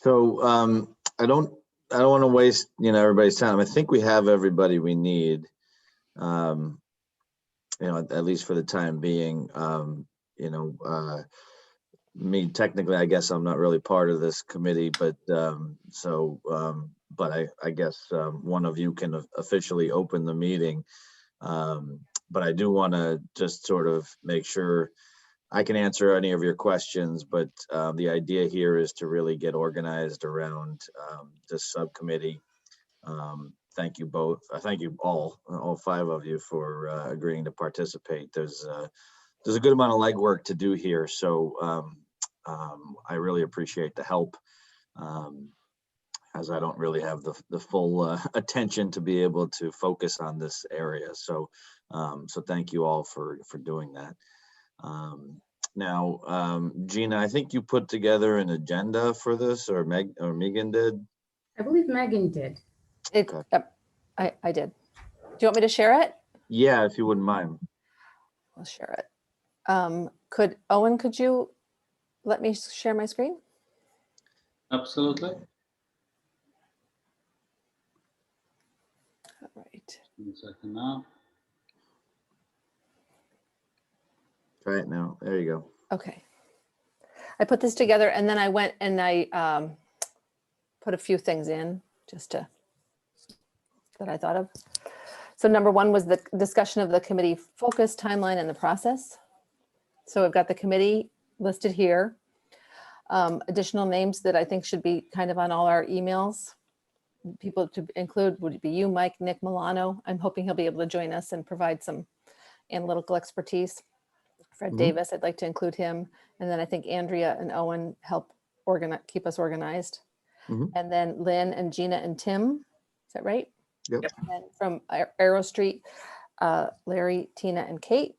So I don't want to waste, everybody's time. I think we have everybody we need, at least for the time being. Me, technically, I guess I'm not really part of this committee, but I guess one of you can officially open the meeting. But I do want to just sort of make sure I can answer any of your questions, but the idea here is to really get organized around this subcommittee. Thank you both. Thank you all five of you for agreeing to participate. There's a good amount of legwork to do here, so I really appreciate the help, as I don't really have the full attention to be able to focus on this area. So thank you all for doing that. Now, Gina, I think you put together an agenda for this, or Megan did? I believe Megan did. Okay. I did. Do you want me to share it? Yeah, if you wouldn't mind. I'll share it. Owen, could you let me share my screen? Absolutely. All right. Give me a second now. Try it now. There you go. Okay. I put this together and then I went and I put a few things in that I thought of. So number one was the discussion of the committee focus, timeline, and the process. So I've got the committee listed here. Additional names that I think should be kind of on all our emails. People to include would be you, Mike, Nick, Milano. I'm hoping he'll be able to join us and provide some analytical expertise. Fred Davis, I'd like to include him. And then I think Andrea and Owen help keep us organized. And then Lynn and Gina and Tim, is that right? Yep. And from Arrow Street, Larry, Tina, and Kate.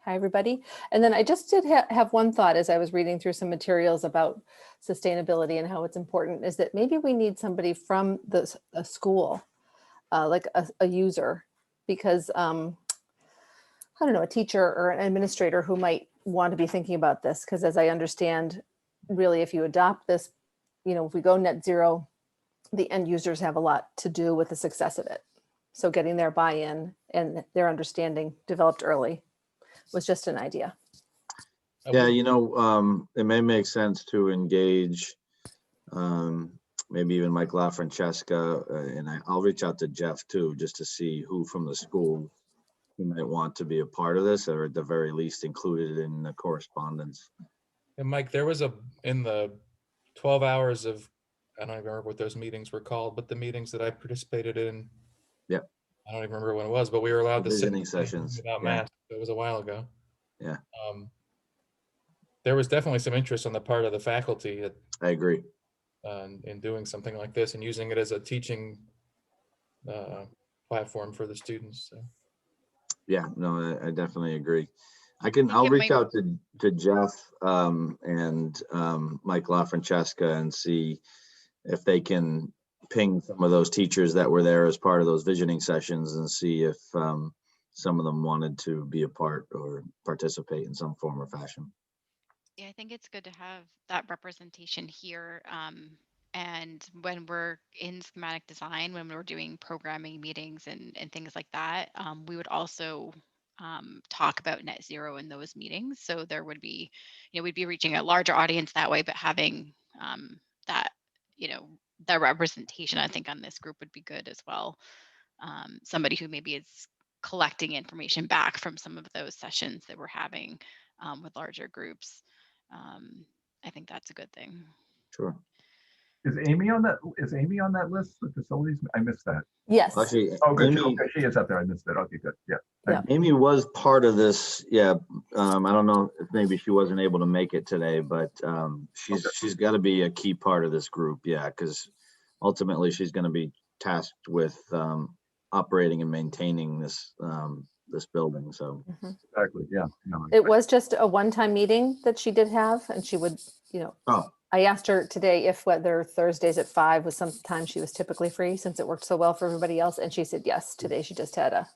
Hi, everybody. And then I just did have one thought as I was reading through some materials about sustainability and how it's important, is that maybe we need somebody from a school, like a user, because I don't know, a teacher or an administrator who might want to be thinking about this. Because as I understand, really, if you adopt this, if we go net zero, the end users have a lot to do with the success of it. So getting their buy-in and their understanding developed early was just an idea. Yeah, it may make sense to engage maybe even Mike LaFrancesca, and I'll reach out to Jeff too, just to see who from the school who might want to be a part of this, or at the very least included in the correspondence. And Mike, there was in the 12 hours of, I don't even remember what those meetings were called, but the meetings that I participated in. Yep. I don't even remember when it was, but we were allowed to sit Visiting sessions without masks. It was a while ago. Yeah. There was definitely some interest on the part of the faculty I agree. In doing something like this and using it as a teaching platform for the students. So. Yeah, no, I definitely agree. I'll reach out to Jeff and Mike LaFrancesca and see if they can ping some of those teachers that were there as part of those visioning sessions and see if some of them wanted to be a part or participate in some form or fashion. Yeah, I think it's good to have that representation here. And when we're in schematic design, when we're doing programming meetings and things like that, we would also talk about net zero in those meetings. So there would be, we'd be reaching a larger audience that way, but having that, that representation, I think, on this group would be good as well. Somebody who maybe is collecting information back from some of those sessions that we're having with larger groups. I think that's a good thing. Sure. Is Amy on that? Is Amy on that list? The facilities? I missed that. Yes. Actually, oh, good. She is up there. I missed it. Okay, good. Yeah. Amy was part of this. Yeah. I don't know if maybe she wasn't able to make it today, but she's got to be a key part of this group. Yeah, because ultimately she's going to be tasked with operating and maintaining this this building. So exactly. Yeah. No, it was just a one-time meeting that she did have, and she would, I asked her today if whether Thursdays at 5 was sometime she was typically free since it worked so well for everybody else. And she said, yes, today she just had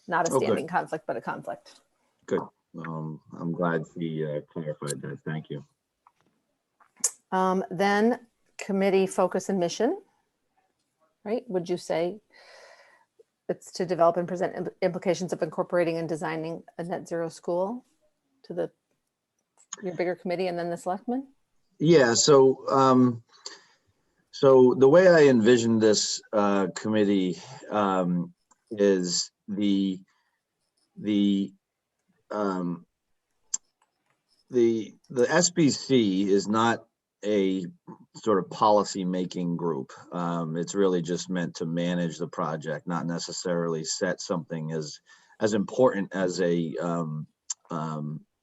not a standing conflict, but a conflict. Good. I'm glad she clarified that. Thank you. Then committee focus and mission, right? Would you say it's to develop and present implications of incorporating and designing a net zero school to your bigger committee and then the selectmen? Yeah, so so the way I envision this committee is the SBC is not a sort of policy making group. It's really just meant to manage the project, not necessarily set something as important as an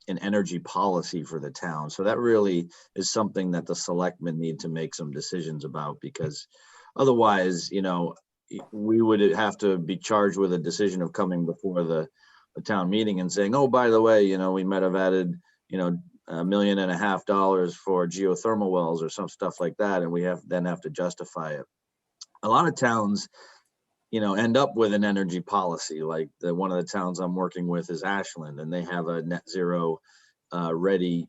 energy policy for the town. So that really is something that the selectmen need to make some decisions about, because otherwise, you know, we would have to be charged with a decision of coming before the town meeting and saying, oh, by the way, you know, we might have added, you know, $1.5 million for geothermal wells or some stuff like that, and we have to justify it. A lot of towns, you know, end up with an energy policy. Like one of the towns I'm working with is Ashland, and they have a net zero ready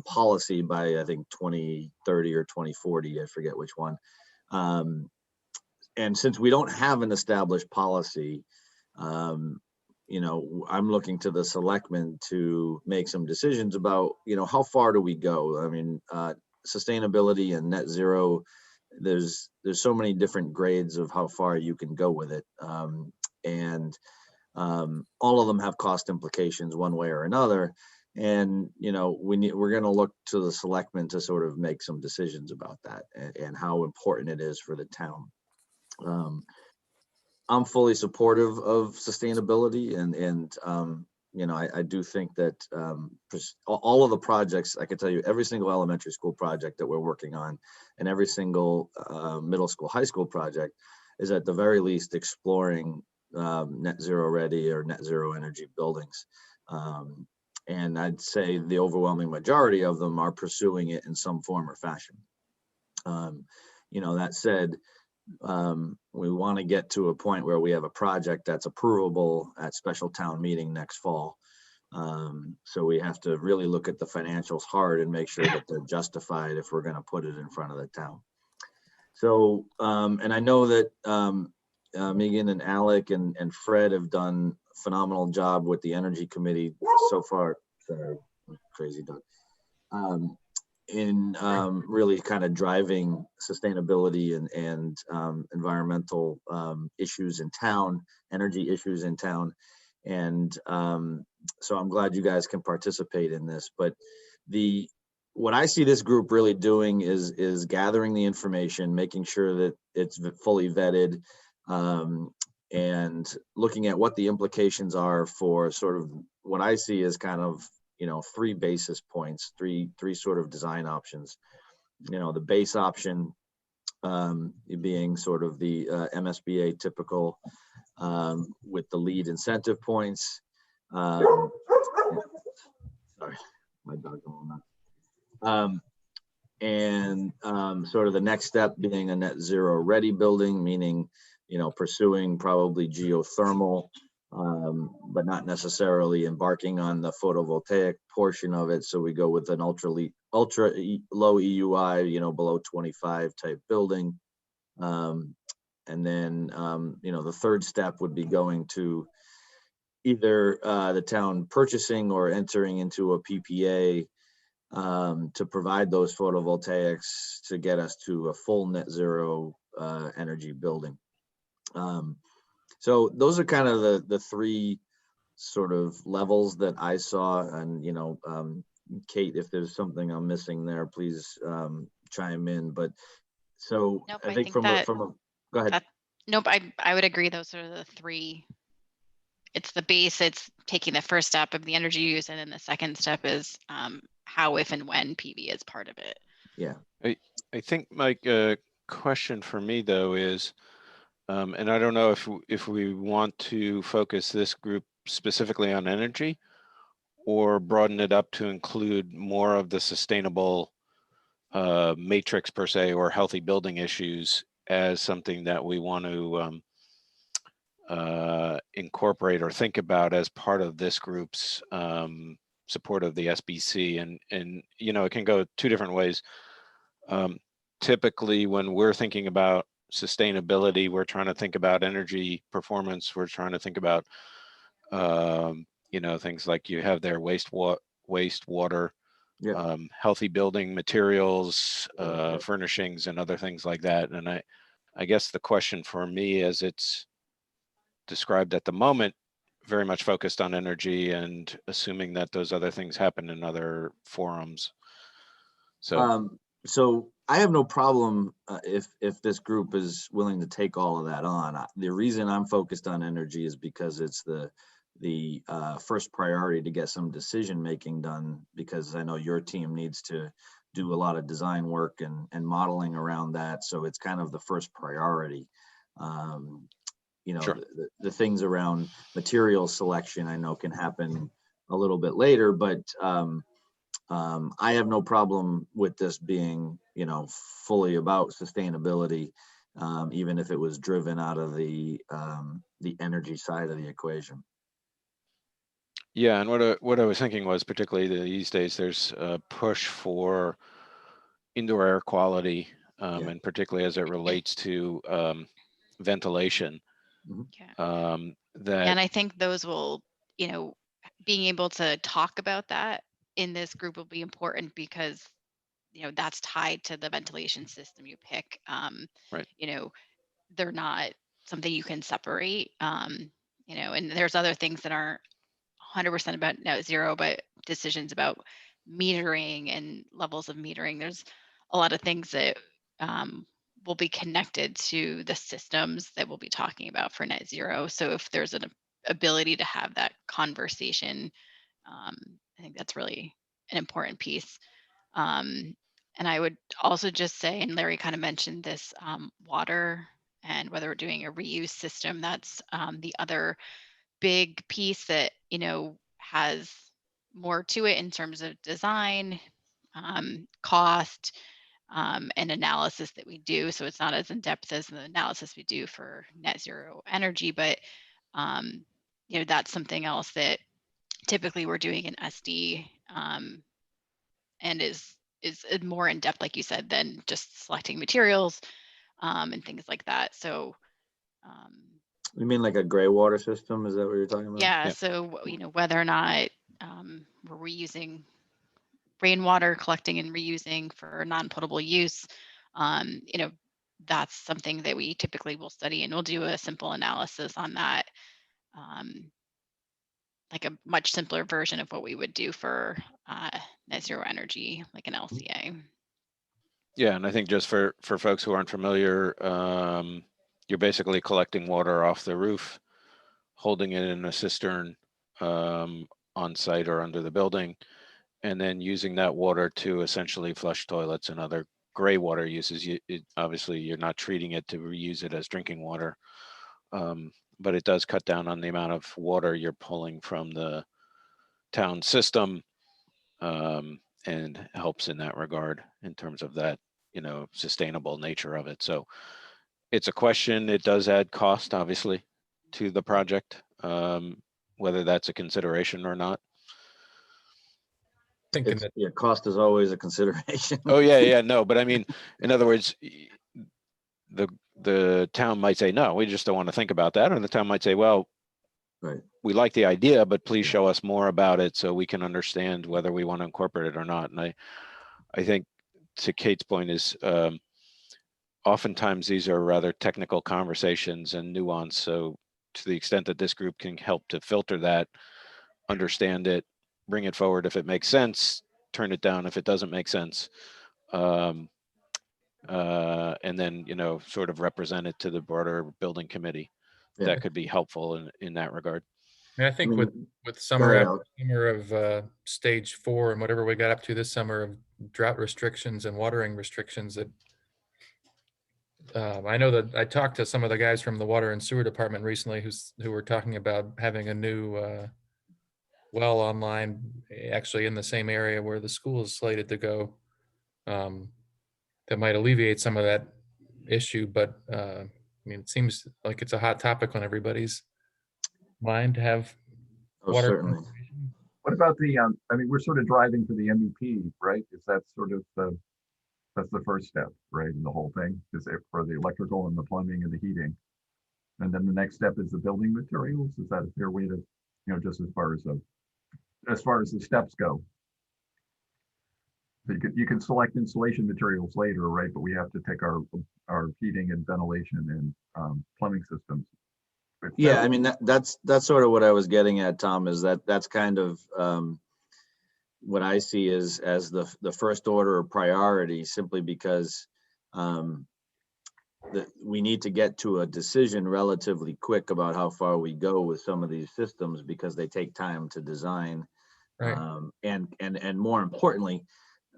policy by, I think, 2030 or 2040. I forget which one. And since we don't have an established policy, you know, I'm looking to the selectmen to make some decisions about, you know, how far do we go? I mean, sustainability and net zero, there's so many different grades of how far you can go with it. And all of them have cost implications one way or another. And, you know, we're going to look to the selectmen to sort of make some decisions about that and how important it is for the town. I'm fully supportive of sustainability and you know, I do think that all of the projects, I can tell you every single elementary school project that we're working on and every single middle school, high school project is at the very least exploring net zero ready or net zero energy buildings. And I'd say the overwhelming majority of them are pursuing it in some form or fashion. You know, that said, we want to get to a point where we have a project that's approvable at special town meeting next fall. So we have to really look at the financials hard and make sure that they're justified if we're going to put it in front of the town. So, and I know that Megan and Alec and Fred have done a phenomenal job with the Energy Committee so far. Sorry, crazy dog. In really kind of driving sustainability and environmental issues in town, energy issues in town. And so I'm glad you guys can participate in this. But what I see this group really doing is gathering the information, making sure that it's fully vetted, and looking at what the implications are for sort of what I see as kind of, you know, 3 basis points, three sort of design options. You know, the base option being sort of the MSBA typical with the lead incentive points. Sorry, my dog going nuts. And sort of the next step being a net zero ready building, meaning, you know, pursuing probably geothermal, but not necessarily embarking on the photovoltaic portion of it. So we go with an ultra low EUI, you know, below 25 type building. And then, you know, the third step would be going to either the town purchasing or entering into a PPA to provide those photovoltaics to get us to a full net zero energy building. So those are kind of the 3 sort of levels that I saw. And, you know, Kate, if there's something I'm missing there, please chime in. But so Nope, I think from a, go ahead. Nope, I would agree. Those are the 3. It's the base, it's taking the first step of the energy use, and then the second step is how, if, and when PV is part of it. Yeah. I think, Mike, a question for me though is, and I don't know if we want to focus this group specifically on energy or broaden it up to include more of the sustainable matrix per se, or healthy building issues as something that we want to incorporate or think about as part of this group's support of the SBC. And you know, it can go 2 different ways. Typically, when we're thinking about sustainability, we're trying to think about energy performance. We're trying to think about, things like you have their wastewater, Yeah. healthy building materials, furnishings, and other things like that. And I guess the question for me, as it's described at the moment, very much focused on energy and assuming that those other things happen in other forums. So I have no problem if this group is willing to take all of that on. The reason I'm focused on energy is because it's the first priority to get some decision making done, because I know your team needs to do a lot of design work and modeling around that. So it's kind of the first priority. Sure. The things around material selection I know can happen a little bit later, but I have no problem with this being, fully about sustainability, even if it was driven out of the energy side of the equation. Yeah, and what I was thinking was, particularly these days, there's a push for indoor air quality, and particularly as it relates to ventilation. Yeah. That And I think those will, being able to talk about that in this group will be important because, that's tied to the ventilation system you pick. Right. They're not something you can separate. And there's other things that aren't 100% about net zero, but decisions about metering and levels of metering. There's a lot of things that will be connected to the systems that we'll be talking about for net zero. So if there's an ability to have that conversation, I think that's really an important piece. And I would also just say, and Larry kind of mentioned this, water and whether we're doing a reuse system, that's the other big piece that, has more to it in terms of design, cost, and analysis that we do. So it's not as in depth as the analysis we do for net zero energy, but that's something else that typically we're doing in SD, and is more in depth, like you said, than just selecting materials and things like that. So You mean like a gray water system? Is that what you're talking about? yeah, so whether or not we're reusing rainwater, collecting and reusing for non-potable use, that's something that we typically will study, and we'll do a simple analysis on that, like a much simpler version of what we would do for net zero energy, like an LCA. Yeah, and I think just for folks who aren't familiar, you're basically collecting water off the roof, holding it in a cistern on site or under the building, and then using that water to essentially flush toilets and other gray water uses. Obviously, you're not treating it to reuse it as drinking water, but it does cut down on the amount of water you're pulling from the town system, and helps in that regard in terms of that, sustainable nature of it. So it's a question. It does add cost, obviously, to the project, whether that's a consideration or not. Thinking that Cost is always a consideration. Oh yeah, no, but I mean, in other words, the town might say, no, we just don't want to think about that. Or the town might say, well, Right. we like the idea, but please show us more about it so we can understand whether we want to incorporate it or not. And I think, to Kate's point, is oftentimes these are rather technical conversations and nuance. So to the extent that this group can help to filter that, understand it, bring it forward if it makes sense, turn it down if it doesn't make sense, and then sort of represent it to the broader building committee. Yeah. That could be helpful in that regard. I think with Go summer ahead, after summer of stage 4 and whatever we got up to this summer of drought restrictions and watering restrictions, that I know that I talked to some of the guys from the water and sewer department recently who were talking about having a new well online, actually in the same area where the school is slated to go, that might alleviate some of that issue. But I mean, it seems like it's a hot topic on everybody's mind to have water. Certainly. What about the, we're sort of driving to the MEP, right? Is that sort of the That's the first step, right, in the whole thing, is it for the electrical and the plumbing and the heating. And then the next step is the building materials. Is that a fair way to, just as far as the steps go? You can select installation materials later, right? But we have to take our heating and ventilation and plumbing systems. Yeah, I mean, that's sort of what I was getting at, Tom, is that's kind of what I see as the first order of priority, simply because we need to get to a decision relatively quick about how far we go with some of these systems, because they take time to design. Right. And more importantly,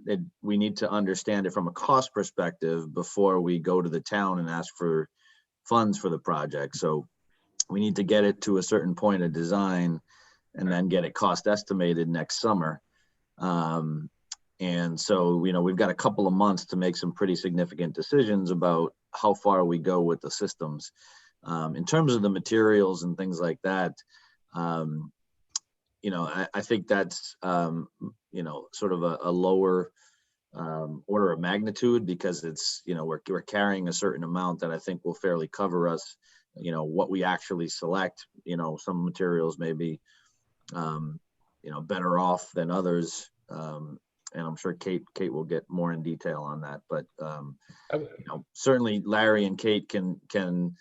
that we need to understand it from a cost perspective before we go to the town and ask for funds for the project. So we need to get it to a certain point of design and then get it cost estimated next summer. And so, we've got a couple of months to make some pretty significant decisions about how far we go with the systems. In terms of the materials and things like that, I think that's, sort of a lower order of magnitude, because it's, we're carrying a certain amount that I think will fairly cover us, what we actually select. Some materials may be, better off than others. And I'm sure Kate will get more in detail on that, but certainly Larry and Kate can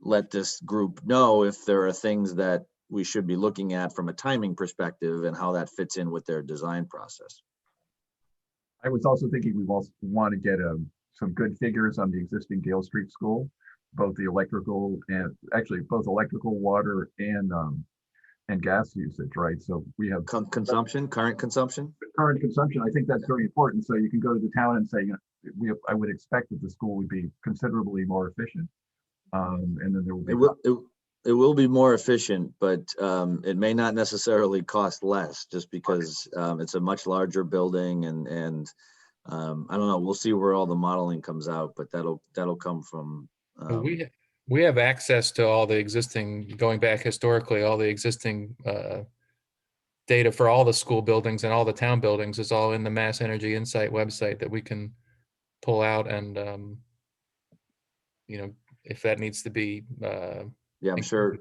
let this group know if there are things that we should be looking at from a timing perspective and how that fits in with their design process. I was also thinking we also want to get some good figures on the existing Gale Street School, both the electrical and actually both electrical, water, and gas usage, right? So we have current consumption. Current consumption. I think that's very important. So you can go to the town and say, I would expect that the school would be considerably more efficient, and then there will be. It will be more efficient, but it may not necessarily cost less, just because it's a much larger building, and I don't know. We'll see where all the modeling comes out, but that'll come from. We have access to all the existing, going back historically, all the existing data for all the school buildings and all the town buildings is all in the Mass Energy Insight website that we can pull out, and if that needs to be. Yeah, I'm sure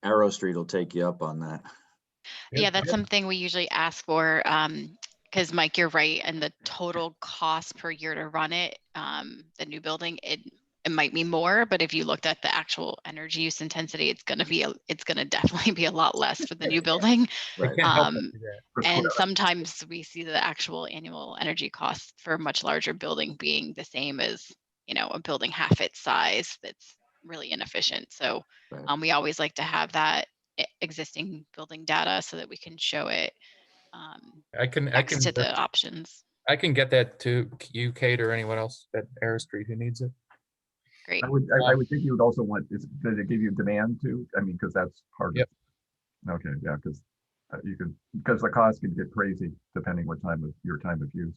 Arrow Street will take you up on that. Yeah, that's something we usually ask for, because Mike, you're right, and the total cost per year to run it, the new building, it might be more, but if you looked at the actual energy use intensity, it's going to definitely be a lot less for the new building. Right. And sometimes we see the actual annual energy costs for a much larger building being the same as, a building half its size that's really inefficient. So right. We always like to have that existing building data so that we can show it next to the options. I can get that to you, Kate, or anyone else at Arrow Street who needs it. Great. I would think you would also want, does it give you demand too? I mean, because that's part of it. Okay, yeah, because because the cost can get crazy depending what your time of use.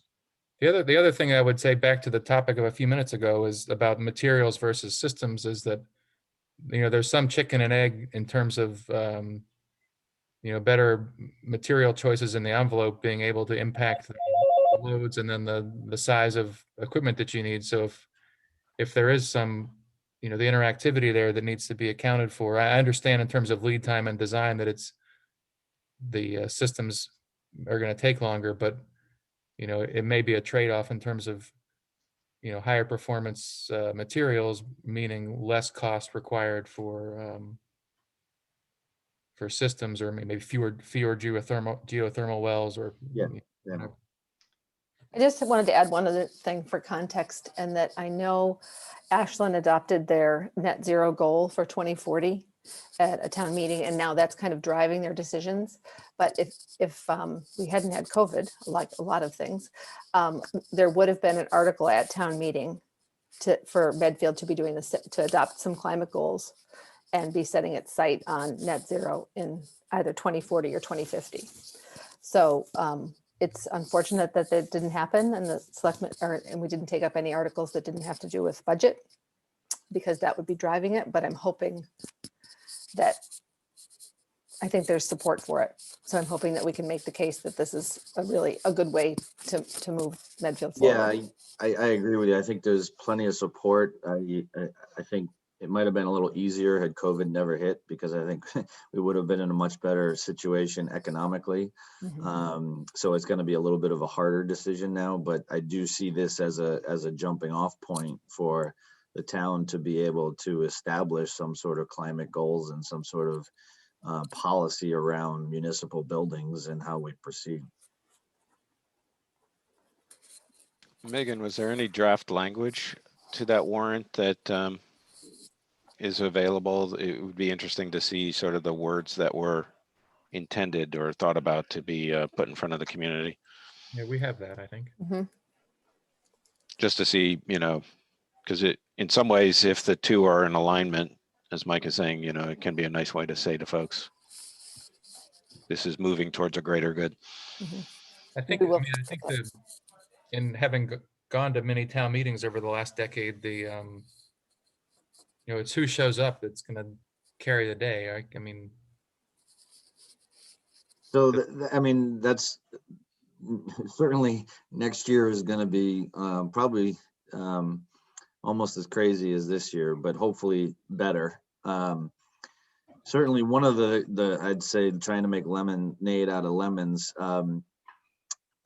The other thing I would say, back to the topic of a few minutes ago, is about materials versus systems, is that there's some chicken and egg in terms of better material choices in the envelope being able to impact the loads and then the size of equipment that you need. So if there is some the interactivity there that needs to be accounted for, I understand in terms of lead time and design that it's the systems are going to take longer, but it may be a trade-off in terms of higher performance materials, meaning less cost required for systems, or maybe fewer geothermal wells, or yeah. I just wanted to add one other thing for context, and that I know Ashland adopted their net zero goal for 2040 at a town meeting, and now that's kind of driving their decisions. But if we hadn't had COVID, like a lot of things, there would have been an article at town meeting for Medfield to be doing this, to adopt some climate goals and be setting its sight on net zero in either 2040 or 2050. So it's unfortunate that that didn't happen, and the selectmen, and we didn't take up any articles that didn't have to do with budget, because that would be driving it. But I'm hoping that I think there's support for it. So I'm hoping that we can make the case that this is a good way to move Medfield Yeah, forward. I agree with you. I think there's plenty of support. I think it might have been a little easier had COVID never hit, because I think we would have been in a much better situation economically. Mhm. So it's going to be a little bit of a harder decision now, but I do see this as a jumping off point for the town to be able to establish some sort of climate goals and some sort of policy around municipal buildings and how we proceed. Megan, was there any draft language to that warrant that is available? It would be interesting to see sort of the words that were intended or thought about to be put in front of the community, Yeah, we have that, I think. Mhm. just to see, because in some ways, if the two are in alignment, as Mike is saying, it can be a nice way to say to folks, this is moving towards a greater good. Mhm. I think, We I will mean, I take think that. that in having gone to many town meetings over the last decade, it's who shows up that's going to carry the day. I mean, So, I mean, that's certainly next year is going to be probably almost as crazy as this year, but hopefully better. Certainly one of the I'd say trying to make lemonade out of lemons.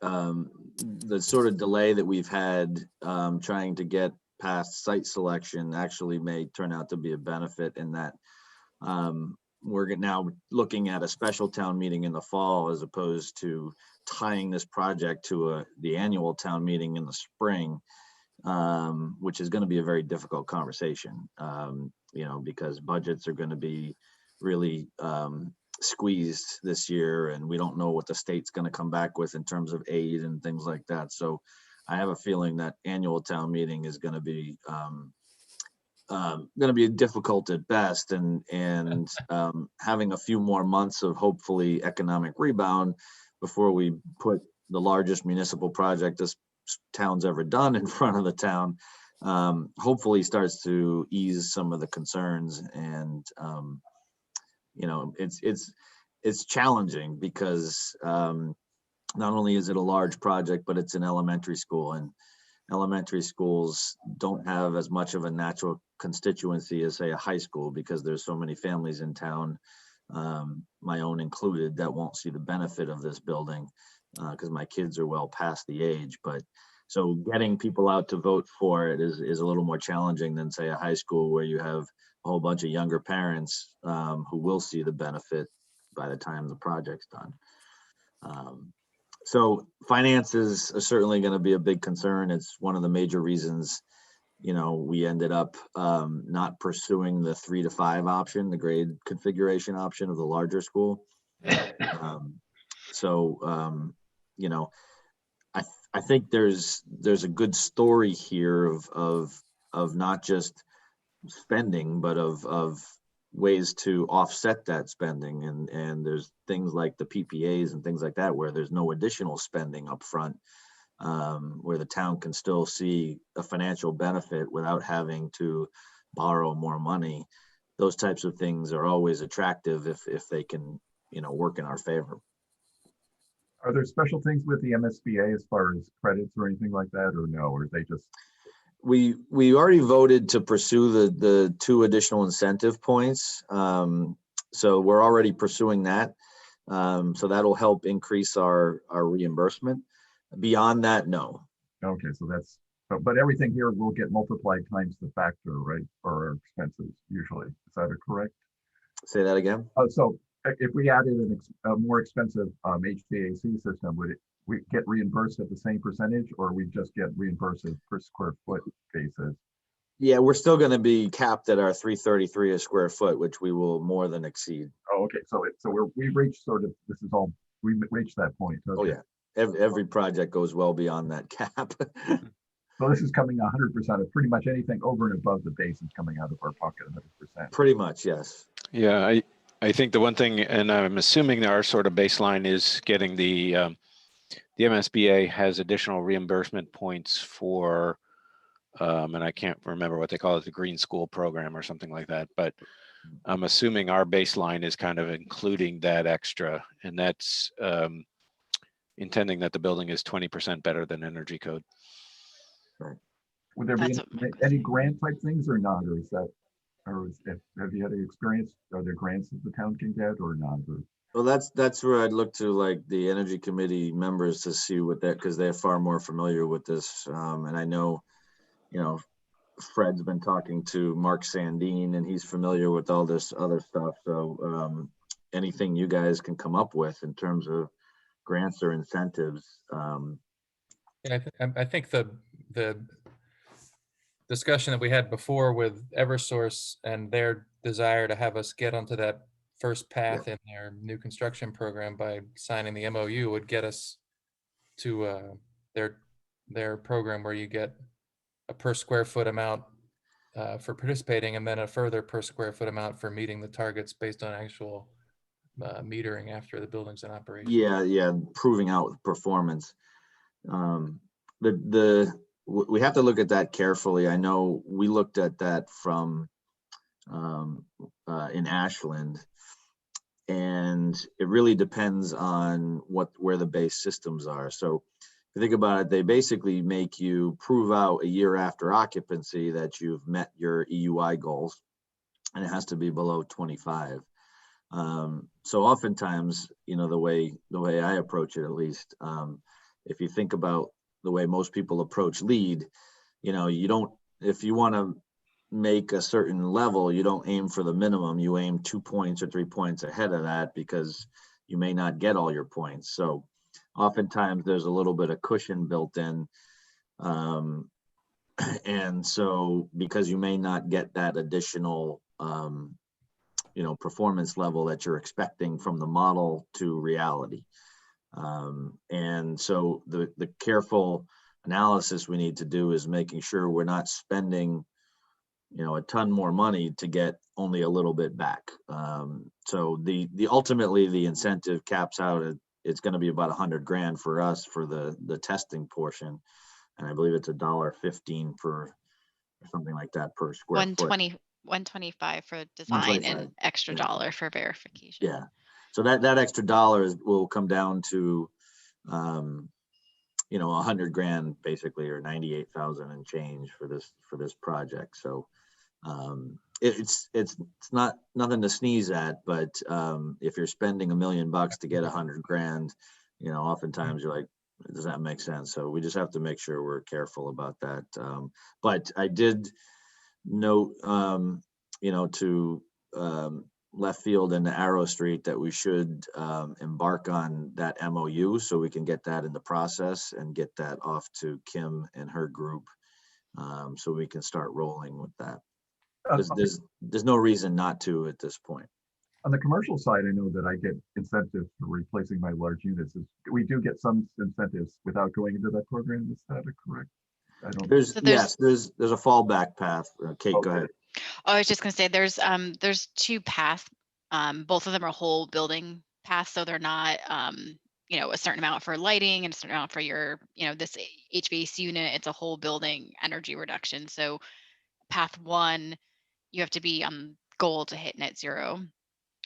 The sort of delay that we've had trying to get past site selection actually may turn out to be a benefit in that we're now looking at a special town meeting in the fall as opposed to tying this project to the annual town meeting in the spring, which is going to be a very difficult conversation, because budgets are going to be really squeezed this year, and we don't know what the state's going to come back with in terms of aid and things like that. So I have a feeling that annual town meeting is going to be difficult at best, and having a few more months of hopefully economic rebound before we put the largest municipal project this town's ever done in front of the town, hopefully starts to ease some of the concerns. And it's challenging because not only is it a large project, but it's an elementary school, and elementary schools don't have as much of a natural constituency as, say, a high school, because there's so many families in town, my own included, that won't see the benefit of this building because my kids are well past the age. But so getting people out to vote for it is a little more challenging than, say, a high school where you have a whole bunch of younger parents who will see the benefit by the time the project's done. So finances are certainly going to be a big concern. It's one of the major reasons, we ended up not pursuing the 3 to 5 option, the grade configuration option of the larger school. I think there's a good story here of not just spending, but of ways to offset that spending, and there's things like the PPAs and things like that where there's no additional spending up front, where the town can still see a financial benefit without having to borrow more money. Those types of things are always attractive if they can work in our favor. Are there special things with the MSBA as far as credits or anything like that, or no, or they just? We already voted to pursue the 2 additional incentive points. So we're already pursuing that. So that'll help increase our reimbursement. Beyond that, no. Okay, so that's, but everything here will get multiplied times the factor, right, for our expenses usually. Is that correct? Say that again. So if we added a more expensive HVAC system, would we get reimbursed at the same percentage, or we just get reimbursed per square foot basis? Yeah, we're still going to be capped at our $333 a square foot, which we will more than exceed. Oh, okay. So we've reached we reached that point. Okay. Oh yeah, every project goes well beyond that cap. So this is coming 100% of pretty much anything over and above the base is coming out of our pocket 100%. Pretty much, yes. Yeah, I think the one thing, and I'm assuming our sort of baseline is getting the MSBA has additional reimbursement points for, and I can't remember what they call it, the Green School Program or something like that. But I'm assuming our baseline is kind of including that extra, and that's intending that the building is 20% better than energy code. Would there be That's what my any question. grant type things or not, or is that, have you had any experience? Are there grants that the town can get or not? Or? Well, that's where I'd look to like the energy committee members to see what that, because they're far more familiar with this. And I know, you know, Fred's been talking to Mark Sandine and he's familiar with all this other stuff. So anything you guys can come up with in terms of grants or incentives. Yeah, I think the discussion that we had before with Eversource and their desire to have us get onto that first path in their new construction program by signing the MOU would get us to their program where you get a per square foot amount for participating, and then a further per square foot amount for meeting the targets based on actual metering after the building's in operation. Yeah, proving out performance. We have to look at that carefully. I know we looked at that from in Ashland, and it really depends on where the base systems are. So if you think about it, they basically make you prove out a year after occupancy that you've met your EUI goals, and it has to be below 25. So oftentimes, you know, the way I approach it, at least, if you think about the way most people approach LEED, you know, you don't, if you want to make a certain level, you don't aim for the minimum, you aim 2 points or 3 points ahead of that, because you may not get all your points. So oftentimes there's a little bit of cushion built in. And so because you may not get that additional, you know, performance level that you're expecting from the model to reality. And so the careful analysis we need to do is making sure we're not spending, you know, a ton more money to get only a little bit back. So the ultimately the incentive caps out at, it's going to be about 100 grand for us for the testing portion, and I believe it's $1.15 per or something like that per square foot. 125 for design 125, and extra dollar for verification. Yeah. So that extra dollar will come down to, you know, 100 grand basically, or 98,000 and change for this project. So it's not nothing to sneeze at, but if you're spending $1 million to get 100 grand, you know, oftentimes you're like, does that make sense? So we just have to make sure we're careful about that. But I did note, you know, to left field and the Arrow Street that we should embark on that MOU so we can get that in the process and get that off to Kim and her group, so we can start rolling with that. There's no reason not to at this point. On the commercial side, I know that I get incentives for replacing my large units. We do get some incentives without going into that program. Is that correct? I don't. There's a fallback path. Kate, Okay. go ahead. Oh, I was just gonna say there's two paths. Both of them are whole building paths, so they're not you know, a certain amount for lighting and a certain amount for your, you know, this HVAC unit. It's a whole building energy reduction. So path 1, you have to be on goal to hit net zero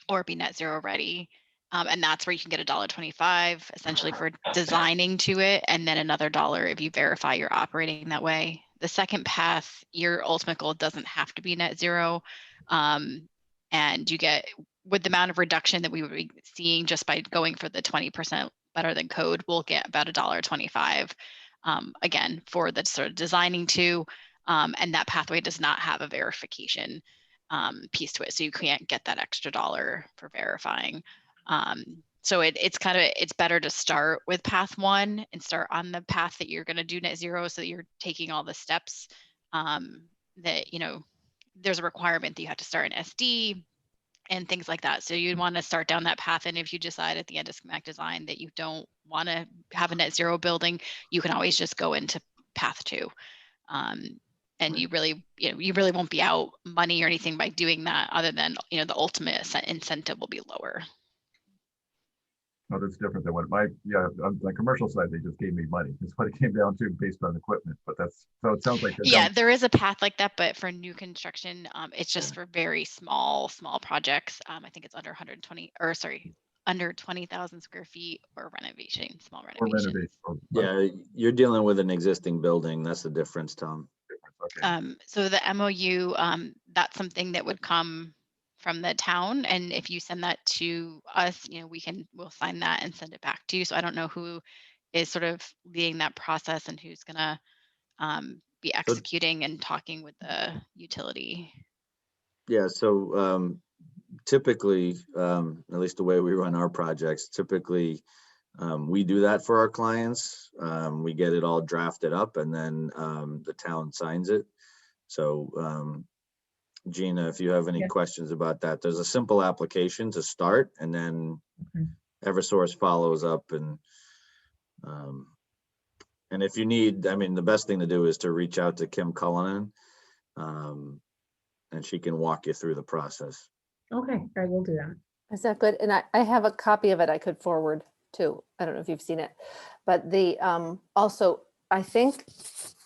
or be net zero ready. And that's where you can get $1.25 essentially for designing to it, and then another dollar if you verify you're operating that way. The second path, your ultimate goal doesn't have to be net zero. And you get, with the amount of reduction that we would be seeing just by going for the 20% better than code, we'll get about $1.25 again for the sort of designing to, and that pathway does not have a verification piece to it. So you can't get that extra dollar for verifying. So it's better to start with path 1 and start on the path that you're going to do net zero, so that you're taking all the steps that, you know, there's a requirement that you have to start an SD and things like that. So you'd want to start down that path. And if you decide at the end of schematic design that you don't want to have a net zero building, you can always just go into path 2. And you really, you know, you really won't be out money or anything by doing that, other than, you know, the ultimate incentive will be lower. Oh, that's different than what on the commercial side, they just gave me money. That's what it came down to based on equipment, but so it sounds like they Yeah, don't. there is a path like that, but for new construction, it's just for very small projects. I think it's under 120, or sorry, under 20,000 square feet or renovation, small Or renovations. renovation. Yeah, you're dealing with an existing building. That's the difference, Tom. Okay. So the MOU, that's something that would come from the town. And if you send that to us, we'll sign that and send it back to you. So I don't know who is sort of leading that process and who's gonna be executing and talking with the utility. Yeah, so typically, at least the way we run our projects, typically we do that for our clients. We get it all drafted up and then the town signs it. So Gina, if you have any Yes. questions about that, there's a simple application to start and then Okay. Eversource follows up and if you need, I mean, the best thing to do is to reach out to Kim Cullinan and she can walk you through the process. Okay, all right, we'll do that. Is that good? And I have a copy of it I could forward too. I don't know if you've seen it, but the also, I think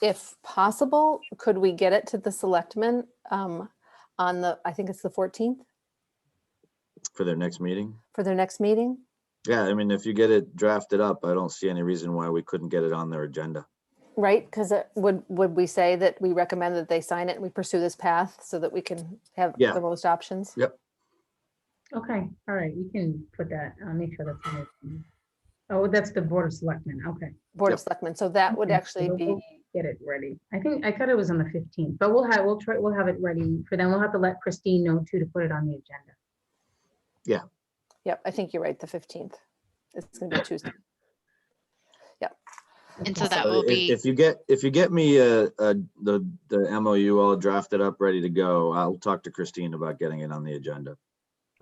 if possible, could we get it to the selectmen on I think it's the 14th For their next meeting? for their next meeting? Yeah, I mean, if you get it drafted up, I don't see any reason why we couldn't get it on their agenda. Right, because would we say that we recommend that they sign it and we pursue this path so that we can have Yeah. the most options? Yep. Okay, all right, we can put that, I'll make sure that's in it. Oh, that's the Board of Selectmen, okay. Board of Yep. Selectmen, so that would Okay, actually so be, we'll Get it ready. I thought it was on the 15th, but we'll have it ready for them. We'll have to let Christine know too to put it on the agenda. yep, I think you're right, the 15th. It's gonna be Tuesday. And so Okay. that will be, If you get me the MOU all drafted up, ready to go, I'll talk to Christine about getting it on the agenda.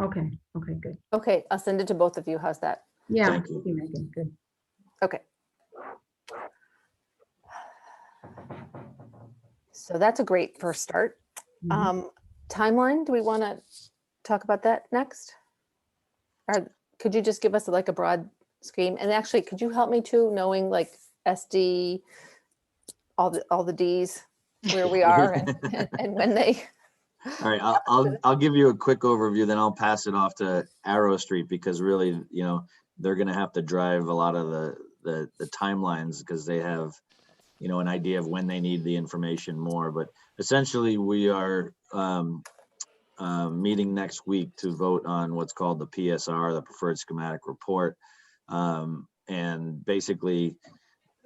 Okay, good. Okay, I'll send it to both of you. How's that? Yeah, Thank you. thank you, Megan, good. Okay. So that's a great first start. Mhm. Timeline, do we want to talk about that next? Or could you just give us like a broad scheme? And actually, could you help me too, knowing like SD, all the Ds, where we are and when they, All right, I'll give you a quick overview, then I'll pass it off to Arrow Street because really, they're gonna have to drive a lot of the timelines because they have, an idea of when they need the information more. But essentially, we are meeting next week to vote on what's called the PSR, the Preferred Schematic Report. And basically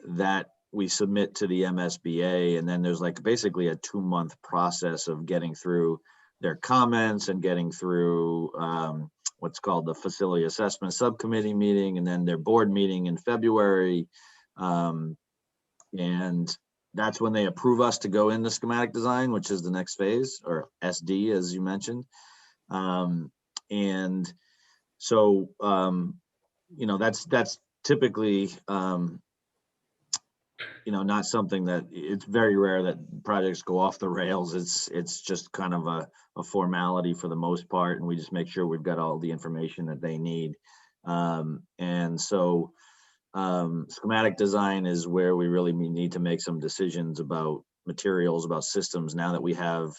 that we submit to the MSBA, and then there's like basically a 2-month process of getting through their comments and getting through what's called the Facility Assessment Subcommittee meeting, and then their board meeting in February. And that's when they approve us to go into schematic design, which is the next phase, or SD, as you mentioned. And so, that's typically, not something that, it's very rare that projects go off the rails. It's just kind of a formality for the most part, and we just make sure we've got all the information that they need. And so schematic design is where we really need to make some decisions about materials, about systems. Now that we have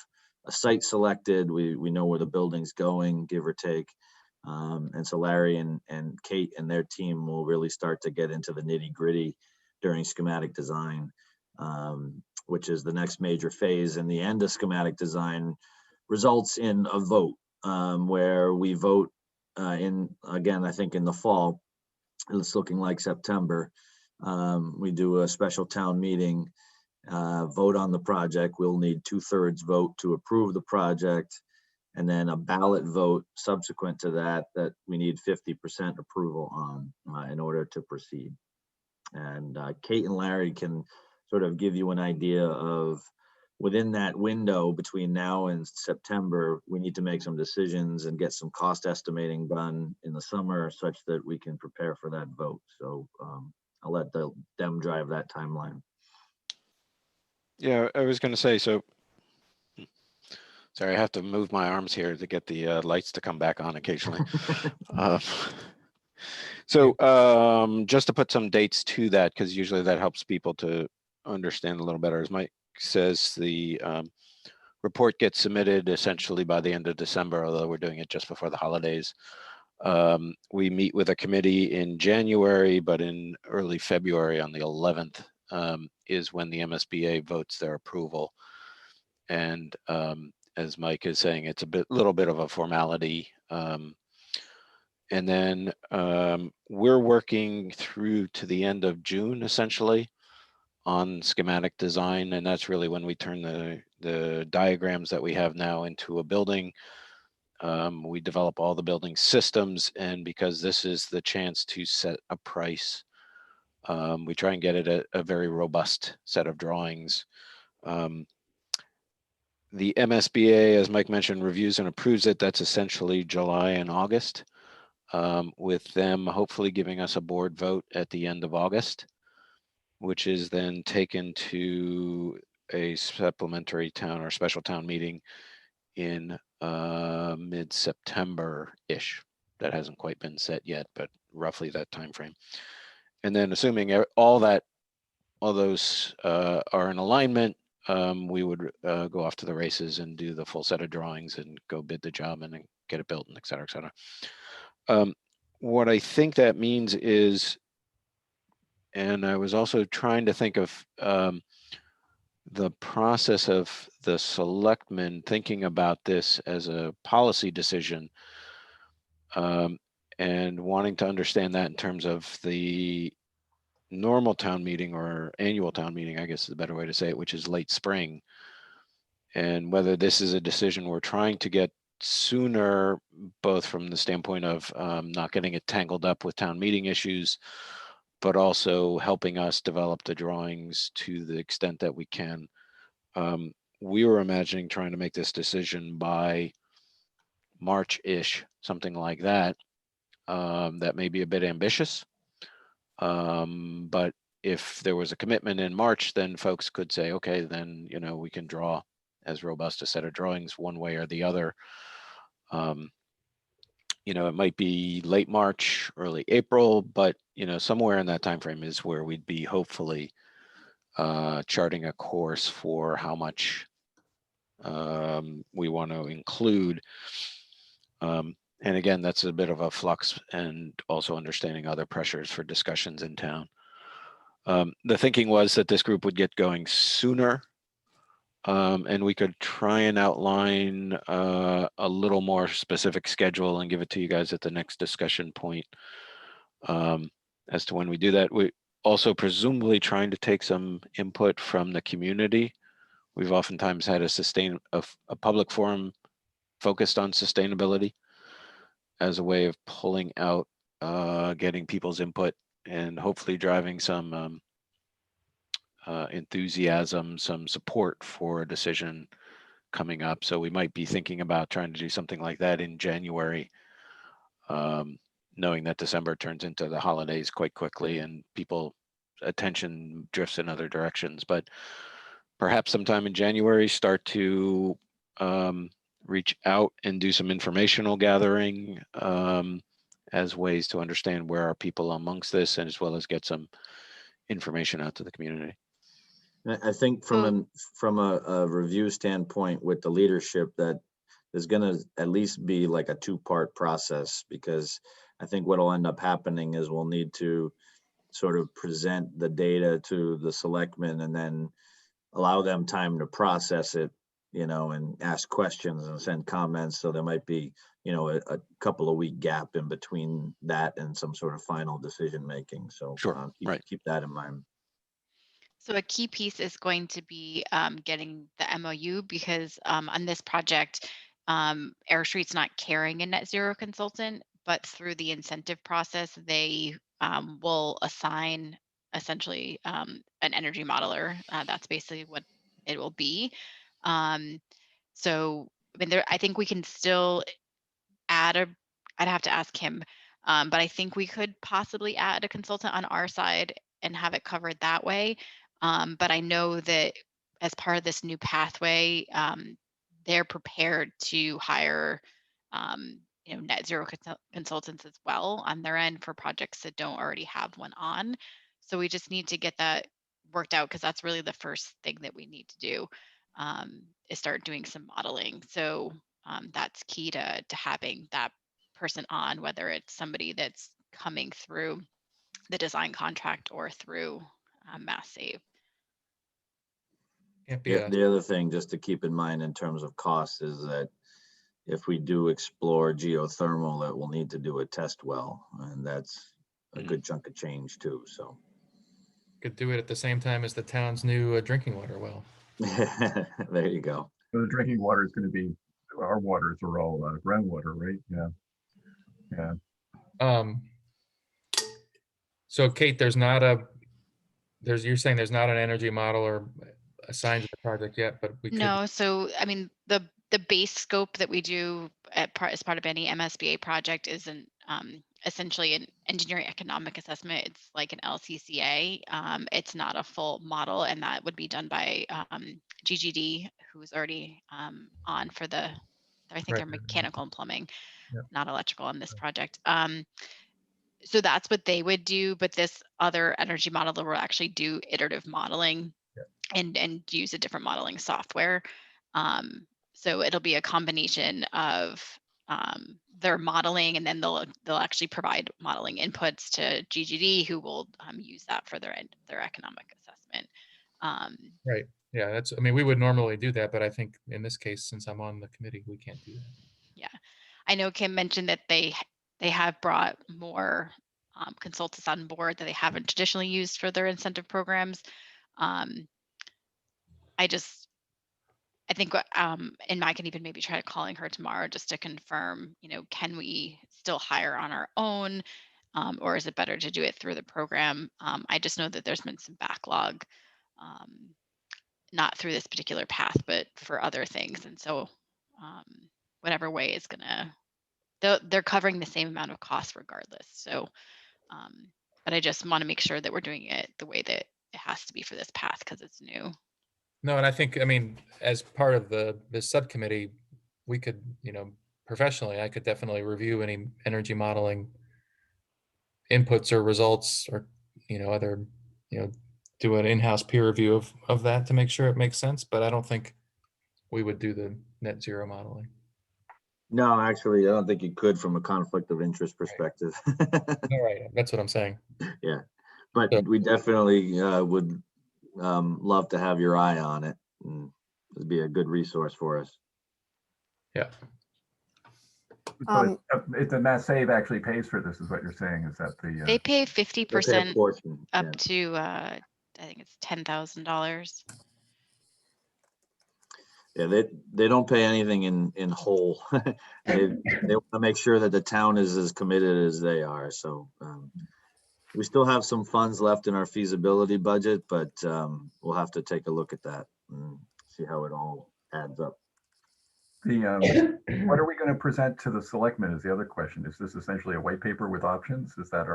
a site selected, we know where the building's going, give or take. And so Larry and Kate and their team will really start to get into the nitty gritty during schematic design, which is the next major phase. And the end of schematic design results in a vote where we vote again, I think in the fall. It's looking like September. We do a special town meeting, vote on the project. We'll need 2/3 vote to approve the project, and then a ballot vote subsequent to that we need 50% approval on in order to proceed. And Kate and Larry can sort of give you an idea of within that window between now and September, we need to make some decisions and get some cost estimating done in the summer such that we can prepare for that vote. So I'll let them drive that timeline. Yeah, I was going to say, so sorry, I have to move my arms here to get the lights to come back on occasionally. So just to put some dates to that, because usually that helps people to understand a little better. As Mike says, the report gets submitted essentially by the end of December, although we're doing it just before the holidays. We meet with a committee in January, but in early February on the 11th is when the MSBA votes their approval. And as Mike is saying, it's a little bit of a formality. And then we're working through to the end of June, essentially, on schematic design. And that's really when we turn the diagrams that we have now into a building. We develop all the building systems, and because this is the chance to set a price, we try and get it a very robust set of drawings. The MSBA, as Mike mentioned, reviews and approves it. That's essentially July and August, with them hopefully giving us a board vote at the end of August, which is then taken to a supplementary town or special town meeting in mid-September-ish. That hasn't quite been set yet, but roughly that time frame. And then assuming all those are in alignment, we would go off to the races and do the full set of drawings and go bid the job and then get it built, and et cetera, et cetera. What I think that means is, and I was also trying to think of the process of the selectmen thinking about this as a policy decision, and wanting to understand that in terms of the normal town meeting or annual town meeting, I guess is a better way to say it, which is late spring. And whether this is a decision we're trying to get sooner, both from the standpoint of not getting it tangled up with town meeting issues, but also helping us develop the drawings to the extent that we can. We were imagining trying to make this decision by March-ish, something like that. That may be a bit ambitious. But if there was a commitment in March, then folks could say, okay, then, you know, we can draw as robust a set of drawings one way or the other. You know, it might be late March, early April, but, you know, somewhere in that time frame is where we'd be hopefully charting a course for how much we want to include. And again, that's a bit of a flux, and also understanding other pressures for discussions in town. The thinking was that this group would get going sooner, and we could try and outline a little more specific schedule and give it to you guys at the next discussion point as to when we do that. We also presumably trying to take some input from the community. We've oftentimes had a public forum focused on sustainability as a way of pulling out, getting people's input, and hopefully driving some enthusiasm, some support for a decision coming up. So we might be thinking about trying to do something like that in January, knowing that December turns into the holidays quite quickly and people's attention drifts in other directions. But perhaps sometime in January, start to reach out and do some informational gathering as ways to understand where are people amongst this, and as well as get some information out to the community. I think from a review standpoint with the leadership, that there's going to at least be like a two-part process, because I think what will end up happening is we'll need to sort of present the data to the selectmen and then allow them time to process it, you know, and ask questions and send comments. So there might be, you know, a couple of week gap in between that and some sort of final decision making. So Sure, keep that in mind. So a key piece is going to be getting the MOU, because on this project, Air Street's not carrying a net zero consultant, but through the incentive process, they will assign essentially an energy modeler. That's basically what it will be. So I mean, I think we can still add I'd have to ask him, but I think we could possibly add a consultant on our side and have it covered that way. But I know that as part of this new pathway, they're prepared to hire net zero consultants as well on their end for projects that don't already have one on. So we just need to get that worked out, because that's really the first thing that we need to do, is start doing some modeling. So that's key to having that person on, whether it's somebody that's coming through the design contract or through Mass Save. Can't be Yeah, a, the other thing just to keep in mind in terms of costs is that if we do explore geothermal, that we'll need to do a test well, and that's a good chunk of change too, so. could do it at the same time as the town's new drinking water well. There you go. So the drinking water is going to be, our waters are all groundwater, right? Yeah. Yeah. So Kate, you're saying there's not an energy model or assigned to the project yet, but we could. No, so I mean, the base scope that we do as part of any MSBA project is essentially an engineering economic assessment. It's like an LCCA. It's not a full model, and that would be done by GGD, who's already on for I think Right. they're mechanical and plumbing, Yep. not electrical on this project. So that's what they would do, but this other energy modeler will actually do iterative modeling and use a different modeling software. So it'll be a combination of their modeling, and then they'll actually provide modeling inputs to GGD, who will use that for their economic assessment. Right. Yeah, I mean, we would normally do that, but I think in this case, since I'm on the committee, we can't do that. Yeah, I know Kim mentioned that they have brought more consultants on board that they haven't traditionally used for their incentive programs. I think, and I can even maybe try calling her tomorrow just to confirm, can we still hire on our own, or is it better to do it through the program? I just know that there's been some backlog, not through this particular path, but for other things. And so whatever way is they're covering the same amount of cost regardless. So, but I just want to make sure that we're doing it the way that it has to be for this path, because it's new. No, and I think, I mean, as part of this subcommittee, we could, professionally, I could definitely review any energy modeling inputs or results, or, other, do an in-house peer review of that to make sure it makes sense. But I don't think we would do the net zero modeling. No, actually, I don't think you could from a conflict of interest perspective. All right, that's what I'm saying. Yeah, but So- we definitely would love to have your eye on it, and it'd be a good resource for us. Yeah. So if the Mass Save actually pays for this, is what you're saying, is that They pay They pay a 50% portion, up yeah. to I think it's $10,000. Yeah, they don't pay anything in whole. They want to make sure that the town is as committed as they are. So we still have some funds left in our feasibility budget, but we'll have to take a look at that and see how it all adds up. what are we going to present to the selectmen is the other question. Is this essentially a white paper with options? Is that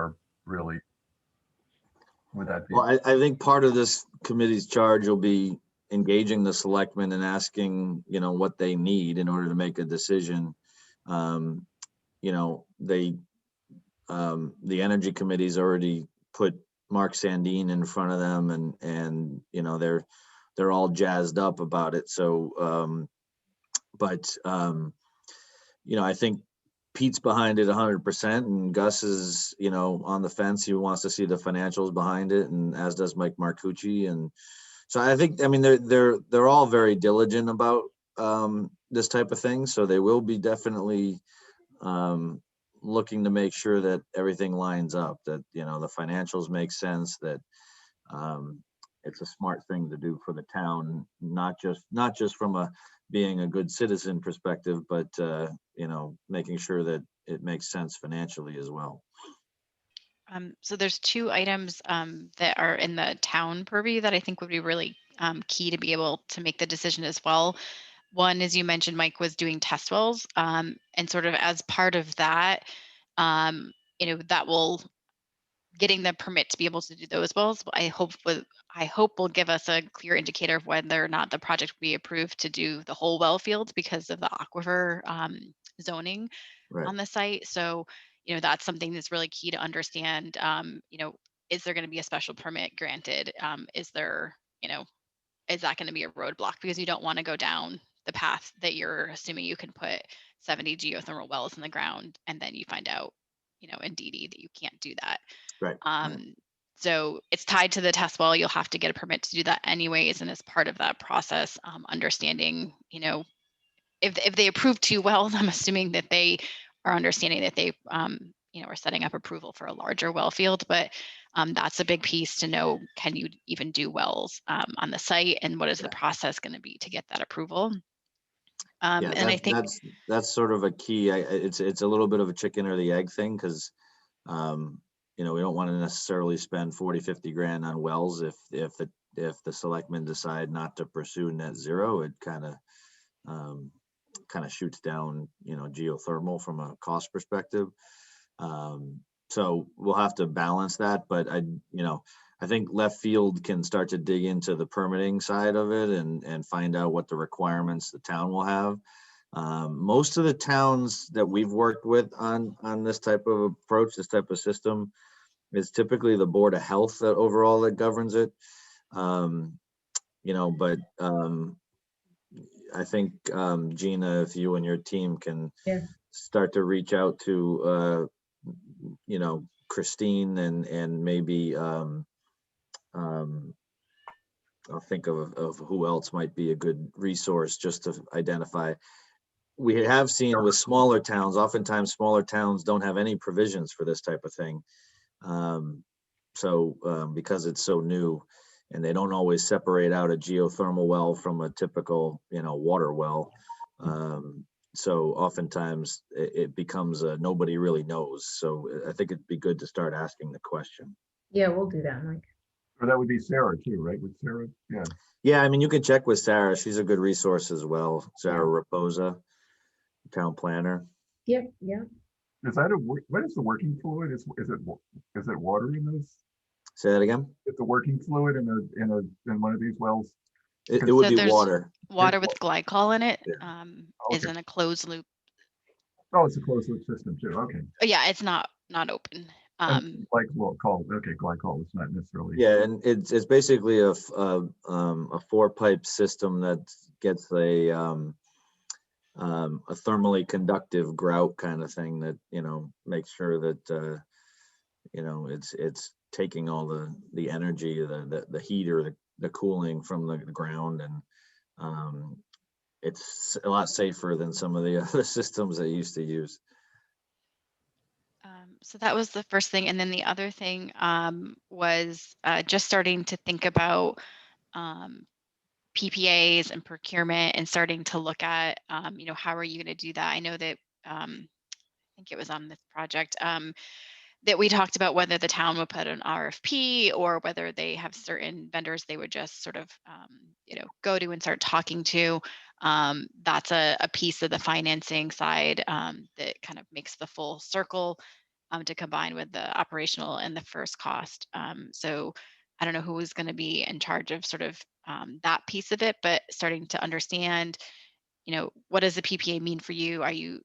would that be? Well, I think part of this committee's charge will be engaging the selectmen and asking, what they need in order to make a decision. The energy committee's already put Mark Sandine in front of them, and they're all jazzed up about it. So, I think Pete's behind it 100%, and Gus is, on the fence. He wants to see the financials behind it, and as does Mike Marcucci. And so I think, they're all very diligent about this type of thing. So they will be definitely looking to make sure that everything lines up, that, the financials make sense, that it's a smart thing to do for the town, not just from being a good citizen perspective, but, making sure that it makes sense financially as well. So there's two items that are in the town purview that I think would be really key to be able to make the decision as well. One, as you mentioned, Mike, was doing test wells, and sort of as part of that, that will getting the permit to be able to do those wells. I hope will give us a clear indicator of whether or not the project will be approved to do the whole well field because of the aquifer zoning Right. on the site. So, that's something that's really key to understand. Is there going to be a special permit granted? Is there, is that going to be a roadblock? Because you don't want to go down the path that you're assuming you can put 70 geothermal wells in the ground, and then you find out, in DD that you can't do that. Right. So it's tied to the test well. You'll have to get a permit to do that anyways. And as part of that process, understanding, if they approve 2 wells, I'm assuming that they are understanding that they, are setting up approval for a larger well field. But that's a big piece to know, can you even do wells on the site, and what is the process going to be to get that approval? Yeah, and I think that's sort of a key. It's a little bit of a chicken or the egg thing, because we don't want to necessarily spend 40-50 grand on wells if the selectmen decide not to pursue net zero. It kind of shoots down geothermal from a cost perspective. So we'll have to balance that, but I think left field can start to dig into the permitting side of it and find out what the requirements the town will have. Most of the towns that we've worked with on this type of approach, this type of system, is typically the Board of Health that overall that governs it. But I think Gina, if you and your team can start to reach out to Christine and maybe I'll think of who else might be a good resource just to identify. We have seen with smaller towns, oftentimes smaller towns don't have any provisions for this type of thing. Because it's so new, and they don't always separate out a geothermal well from a typical, water well. So oftentimes it becomes nobody really knows. So I think it'd be good to start asking the question. Yeah, we'll do that, Mike. Or that would be Sarah too, right? With Sarah, yeah. Yeah, I mean, you can check with Sarah. She's a good resource as well. Sarah Raposa, town planner. Yep, yeah. Is that what is the working fluid? Is it water in those? Say that again. Is the working fluid in one of these wells? It would be there's water. Water with glycol in it. Is Okay. in a closed loop. Oh, it's a closed loop system too. Okay. Yeah, it's not open. Glycol. Okay, glycol is not necessarily. Yeah, and it's basically a 4-pipe system that gets a thermally conductive grout kind of thing that makes sure that it's taking all the energy, the heat or the cooling from the ground, and it's a lot safer than some of the other systems they used to use. So that was the first thing. And then the other thing was just starting to think about PPAs and procurement, and starting to look at, how are you going to do that? I know that I think it was on this project that we talked about whether the town would put an RFP or whether they have certain vendors they would just sort of, go to and start talking to. That's a piece of the financing side that kind of makes the full circle to combine with the operational and the first cost. So I don't know who is going to be in charge of sort of that piece of it, but starting to understand, what does the PPA mean for you? Are you,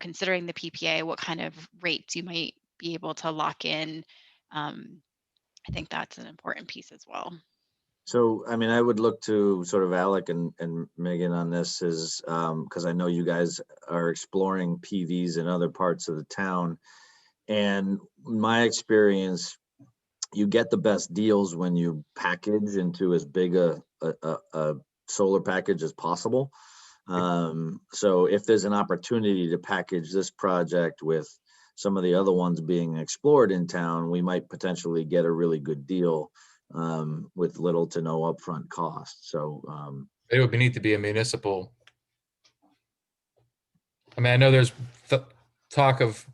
considering the PPA, what kind of rates you might be able to lock in? I think that's an important piece as well. So, I mean, I would look to sort of Alec and Megan on this is because I know you guys are exploring PVs in other parts of the town. And my experience, you get the best deals when you package into as big a solar package as possible. So if there's an opportunity to package this project with some of the other ones being explored in town, we might potentially get a really good deal with little to no upfront cost. So it would need to be a municipal. I mean, I know there's talk of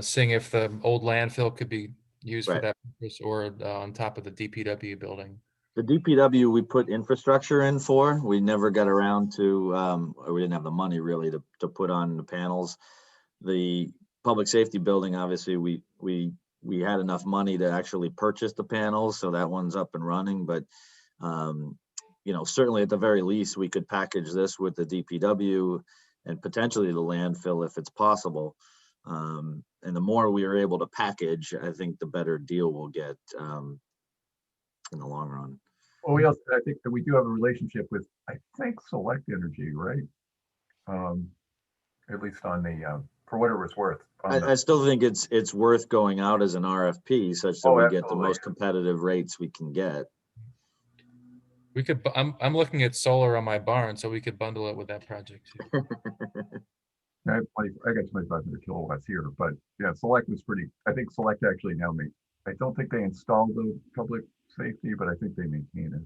seeing if the old landfill could be used for that purpose, or on top of the DPW building. The DPW we put infrastructure in for. We never got around to, or we didn't have the money really to put on the panels. The public safety building, obviously, we had enough money to actually purchase the panels, so that one's up and running. But certainly at the very least, we could package this with the DPW and potentially the landfill if it's possible. And the more we are able to package, I think the better deal we'll get in the long run. Well, we also, I think that we do have a relationship with, I think, Select Energy, right? At least on the, for whatever it's worth. I still think it's worth going out as an RFP such that we get the absolutely. most competitive rates we can get. We could, I'm looking at solar on my barn, so we could bundle it with that project too. I got 2,500 kilowatts here, but yeah, Select was pretty, I think Select actually now I don't think they installed the public safety, but I think they maintain it.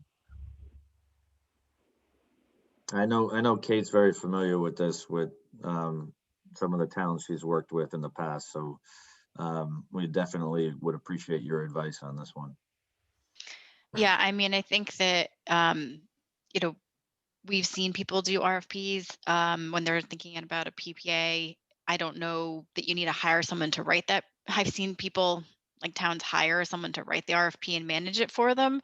I know Kate's very familiar with this, with some of the towns she's worked with in the past. So we definitely would appreciate your advice on this one. Yeah, I mean, I think that, you know, we've seen people do RFPs when they're thinking about a PPA. I don't know that you need to hire someone to write that. I've seen people, like towns, hire someone to write the RFP and manage it for them.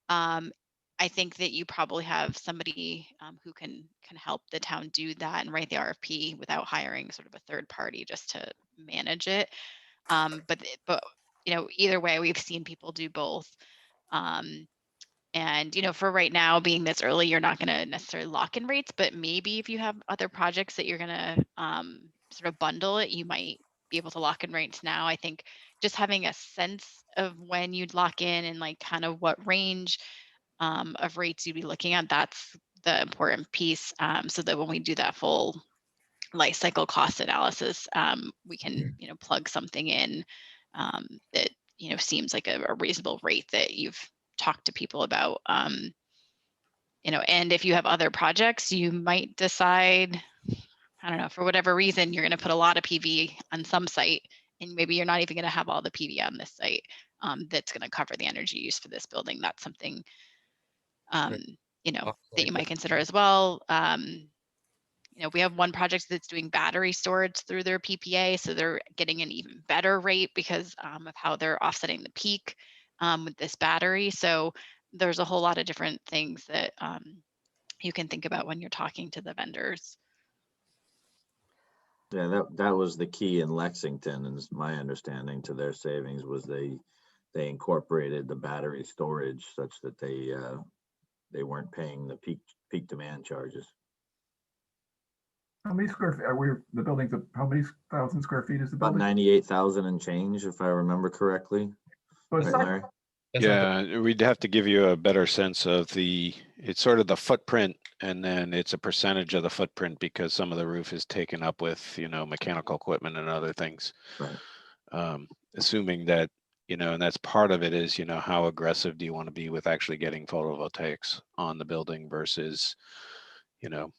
I think that you probably have somebody who can help the town do that and write the RFP without hiring sort of a third party just to manage it. But you know, either way, we've seen people do both. And, you know, for right now, being this early, you're not going to necessarily lock in rates, but maybe if you have other projects that you're going to sort of bundle it, you might be able to lock in rates now. I think just having a sense of when you'd lock in and like kind of what range of rates you'd be looking at, that's the important piece, so that when we do that full life cycle cost analysis, we can, you know, plug something in that, you know, seems like a reasonable rate that you've talked to people about. You know, and if you have other projects, you might decide, I don't know, for whatever reason, you're going to put a lot of PV on some site, and maybe you're not even going to have all the PV on this site that's going to cover the energy use for this building. That's something, you know, that you might consider as well. You know, we have one project that's doing battery storage through their PPA, so they're getting an even better rate because of how they're offsetting the peak with this battery. So there's a whole lot of different things that you can think about when you're talking to the vendors. Yeah, that was the key in Lexington, and it's my understanding to their savings was they incorporated the battery storage such that they weren't paying the peak demand charges. How many square feet are we, the building's, how many thousand square feet is the About building? 98,000 and change, if I remember correctly. So it's Right, not- Larry? Yeah, we'd have to give you a better sense of it's sort of the footprint, and then it's a percentage of the footprint because some of the roof is taken up with, you know, mechanical equipment and other things. Right. Assuming that, you know, and that's part of it is, you know, how aggressive do you want to be with actually getting photovoltaics on the building versus, you know,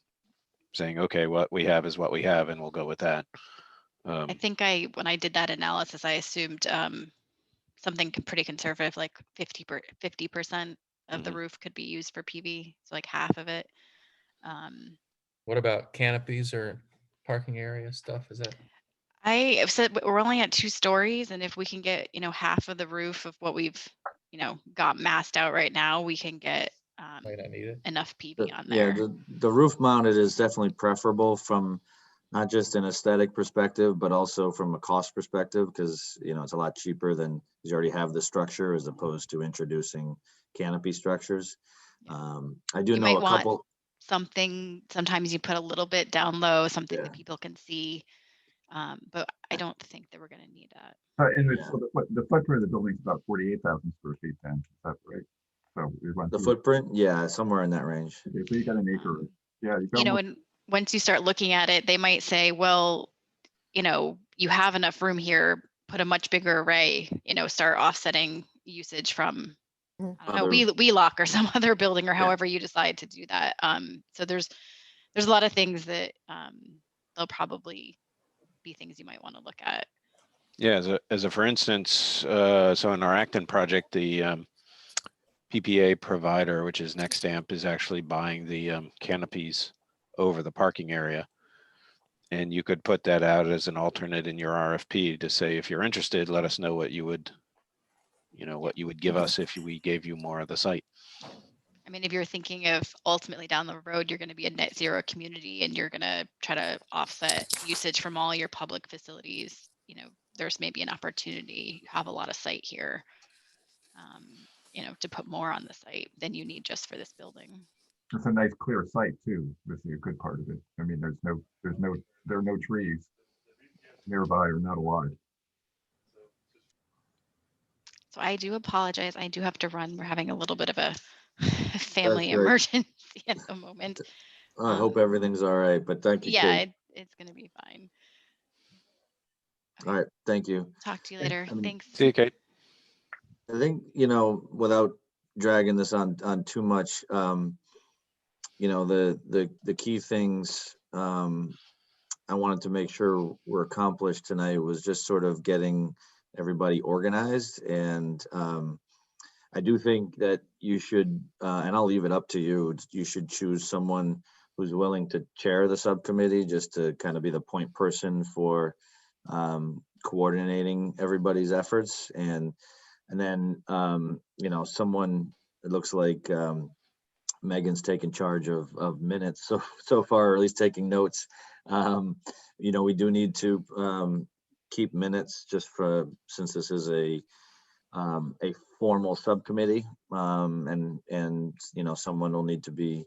saying, okay, what we have is what we have, and we'll go with that. I think when I did that analysis, I assumed something pretty conservative, like 50% of the roof could be used for PV, so like half of it. What about canopies or parking area stuff? Is that? I said we're only at 2 stories, and if we can get, you know, half of the roof of what we've, you know, got massed out right now, we can get Might not need it. enough PV on there. Yeah, the roof mounted is definitely preferable from not just an aesthetic perspective, but also from a cost perspective, because, you know, it's a lot cheaper than you already have the structure as opposed to introducing canopy structures. I do You know might a want couple. sometimes you put a little bit down low, something Yeah. that people can see. But I don't think that we're going to need that. And Yeah. so the footprint of the building is about 48,000 square feet then, is that right? So we went The through- footprint, yeah, somewhere in that range. Okay, so you got an acre. Yeah. You know, and once you start looking at it, they might say, well, you know, you have enough room here, put a much bigger array, you know, start offsetting usage from, I don't know, Wheelock or some other building, or however you decide to do that. So there's a lot of things that they'll probably be things you might want to look at. Yeah, as a for instance, so in our Acton project, the PPA provider, which is Nextamp, is actually buying the canopies over the parking area. And you could put that out as an alternate in your RFP to say, if you're interested, let us know what you would, you know, what you would give us if we gave you more of the site. I mean, if you're thinking of ultimately down the road, you're going to be a net zero community and you're going to try to offset usage from all your public facilities, you know, there's maybe an opportunity. You have a lot of site here, you know, to put more on the site than you need just for this building. It's a nice clear site too, with the good part of it. I mean, there are no trees nearby or not a lot. So I do apologize. I do have to run. We're having a little bit of a family great. emergency at the moment. I hope everything's all right, but thank you, Yeah, Kate. it's going to be fine. All right, thank you. Talk to you later. I mean, Thanks. See you, Kate. I think, you know, without dragging this on too much, you know, the key things I wanted to make sure were accomplished tonight was just sort of getting everybody organized. And I do think that you should, and I'll leave it up to you, you should choose someone who's willing to chair the subcommittee, just to kind of be the point person for coordinating everybody's efforts. And then, you know, someone, it looks like Megan's taken charge of minutes so far, or at least taking notes. You know, we do need to keep minutes just for, since this is a formal subcommittee, and you know, someone will need to be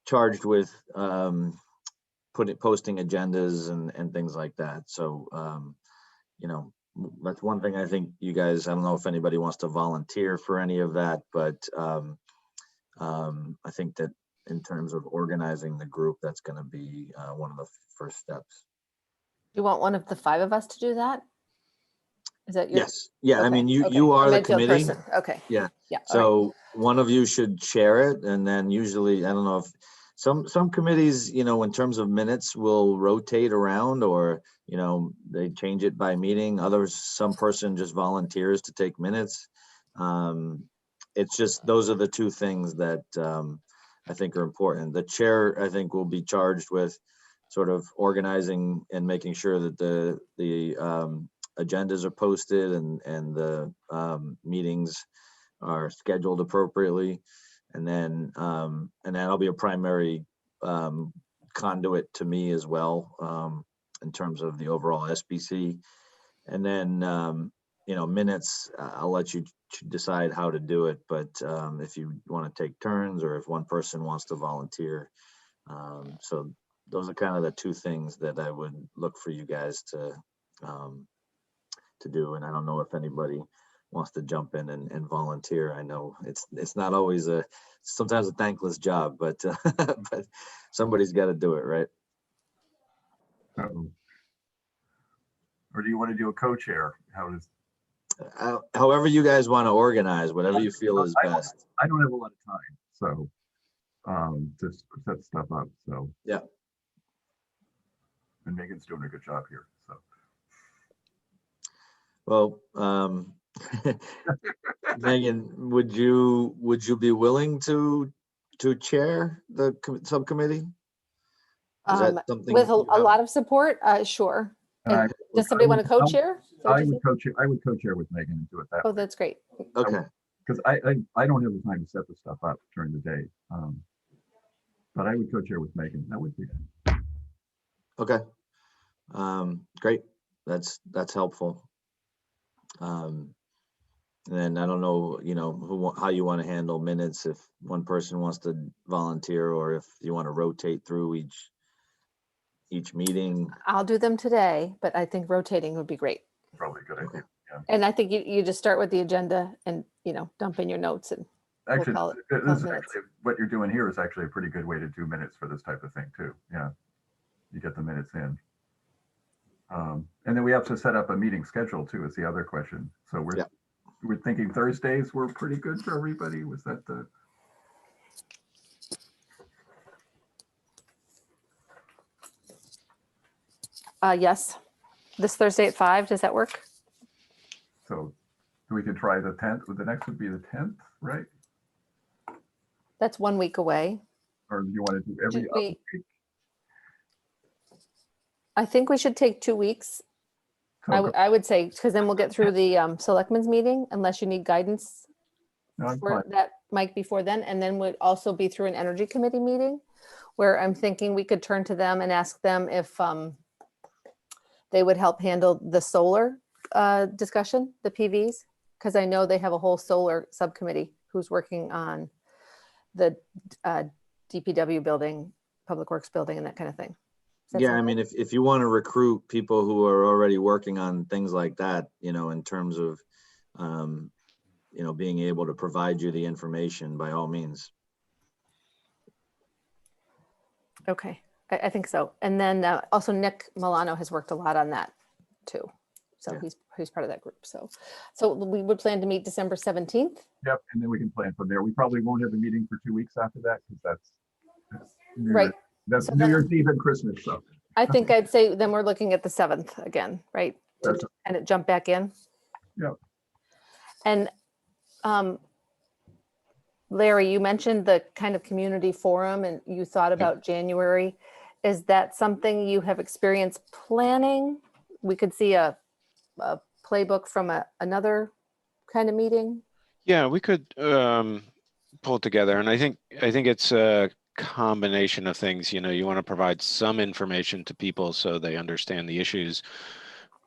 charged with posting agendas and things like that. So you know, that's one thing I think you guys, I don't know if anybody wants to volunteer for any of that, but I think that in terms of organizing the group, that's going to be one of the first steps. You want one of the 5 of us to do that? Is that your? Yes. Yeah. I Okay, mean, you okay. you A are the Medfield committee. person. Okay. Yeah. Yeah. all right. So one of you should share it, and then usually, I don't know if some committees, you know, in terms of minutes, will rotate around, or you know, they change it by meeting. Others, some person just volunteers to take minutes. It's just, those are the 2 things that I think are important. The chair, I think, will be charged with sort of organizing and making sure that the agendas are posted and the meetings are scheduled appropriately. And then I'll be a primary conduit to me as well, in terms of the overall SBC. And then, you know, minutes, I'll let you decide how to do it. But if you want to take turns, or if one person wants to volunteer. So those are kind of the 2 things that I would look for you guys to do. And I don't know if anybody wants to jump in and volunteer. I know it's not always sometimes a thankless job, but but somebody's got to do it, right? Or do you want to do a co-chair? However you guys want to organize, whatever you feel is best. I don't have a lot of time, so to set stuff up. So yeah. And Megan's doing a good job here. So. Well, Megan, would you be willing to chair the subcommittee? Is that something with a lot of support? Sure. And does somebody want to co-chair? I would co-chair with Megan and do it that way. Oh, that's great. Okay. Because I don't have the time to set the stuff up during the day. But I would co-chair with Megan. That would be good. Okay. Great. That's helpful. And then I don't know, you know, how you want to handle minutes, if one person wants to volunteer, or if you want to rotate through each meeting. I'll do them today, but I think rotating would be great. Probably a good idea. Yeah. And I think you just start with the agenda and, you know, dump in your notes, and actually, we'll call it what you're doing here is actually a pretty good way to do minutes for this type of thing too. Yeah. You get the minutes in. And then we have to set up a meeting schedule too, is the other question. So we're thinking Thursdays were pretty good for everybody. Was that the? Yes. This Thursday at 5, does that work? So we could try the 10th. The next would be the 10th, right? That's 1 week away. Or do you want to do every other week? I think we should take 2 weeks. I would say, because then we'll get through the selectmen's meeting, unless you need guidance No, I'm for fine. that Mike, before then, and then would also be through an energy committee meeting where I'm thinking we could turn to them and ask them if they would help handle the solar discussion, the PVs, because I know they have a whole solar subcommittee who's working on the DPW building, Public Works building, and that kind of thing. Does that Yeah, sound I good? mean, if you want to recruit people who are already working on things like that, you know, in terms of, you know, being able to provide you the information, by all means. Okay, I think so. And then also Nick Milano has worked a lot on that too. So Yeah. he's part of that group. So we would plan to meet December 17th. Yep, and then we can plan from there. We probably won't have a meeting for 2 weeks after that, because that's New Right. Year's- That's So New then- Year's Eve and Christmas, so. I think I'd say then we're looking at the 7th again, right? To That's- kind of jump back in. Yep. And Larry, you mentioned the kind of community forum and you thought about January. Is that something you have experience planning? We could see a playbook from another kind of meeting. Yeah, we could pull it together, and I think it's a combination of things. You know, you want to provide some information to people so they understand the issues,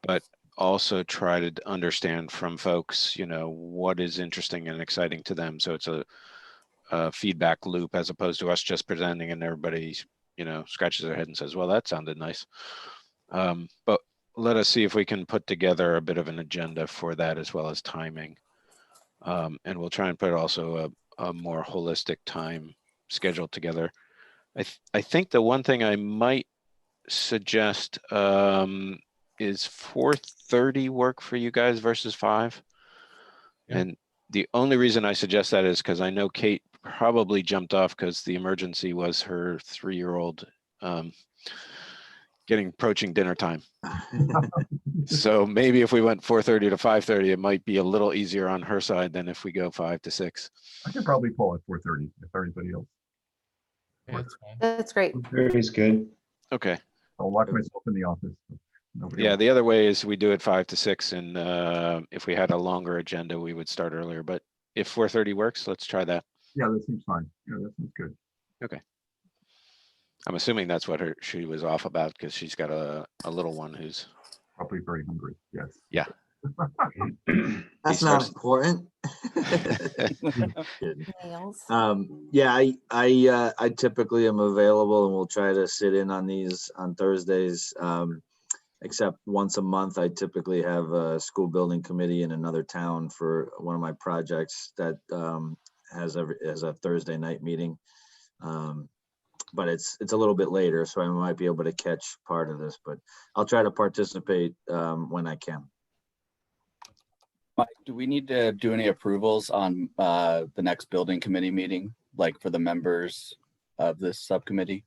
but also try to understand from folks, you know, what is interesting and exciting to them. So it's a feedback loop as opposed to us just presenting and everybody, you know, scratches their head and says, well, that sounded nice. But let us see if we can put together a bit of an agenda for that as well as timing. And we'll try and put also a more holistic time schedule together. I think the one thing I might suggest is 4:30 work for you guys versus 5? Yeah. And the only reason I suggest that is because I know Kate probably jumped off because the emergency was her 3-year-old approaching dinner time. So maybe if we went 4:30 to 5:30, it might be a little easier on her side than if we go 5 to 6. I could probably pull at 4:30 if everybody else. Yeah, that's fine. That's great. Is good. Okay. I'll lock myself in the office. so nobody Yeah, else. the other way is we do it 5 to 6, and if we had a longer agenda, we would start earlier. But if 4:30 works, let's try that. Yeah, that seems fine. Yeah, that seems good. I'm assuming that's what she was off about because she's got a little one who's Probably very hungry. Yes. Yeah. That's He not starts- important. Kidding. Nails. Yeah, I typically am available and we'll try to sit in on these on Thursdays. Except once a month, I typically have a school building committee in another town for one of my projects that has a Thursday night meeting. But it's a little bit later, so I might be able to catch part of this, but I'll try to participate when I can. Mike, do we need to do any approvals on the next building committee meeting, like for the members of this subcommittee?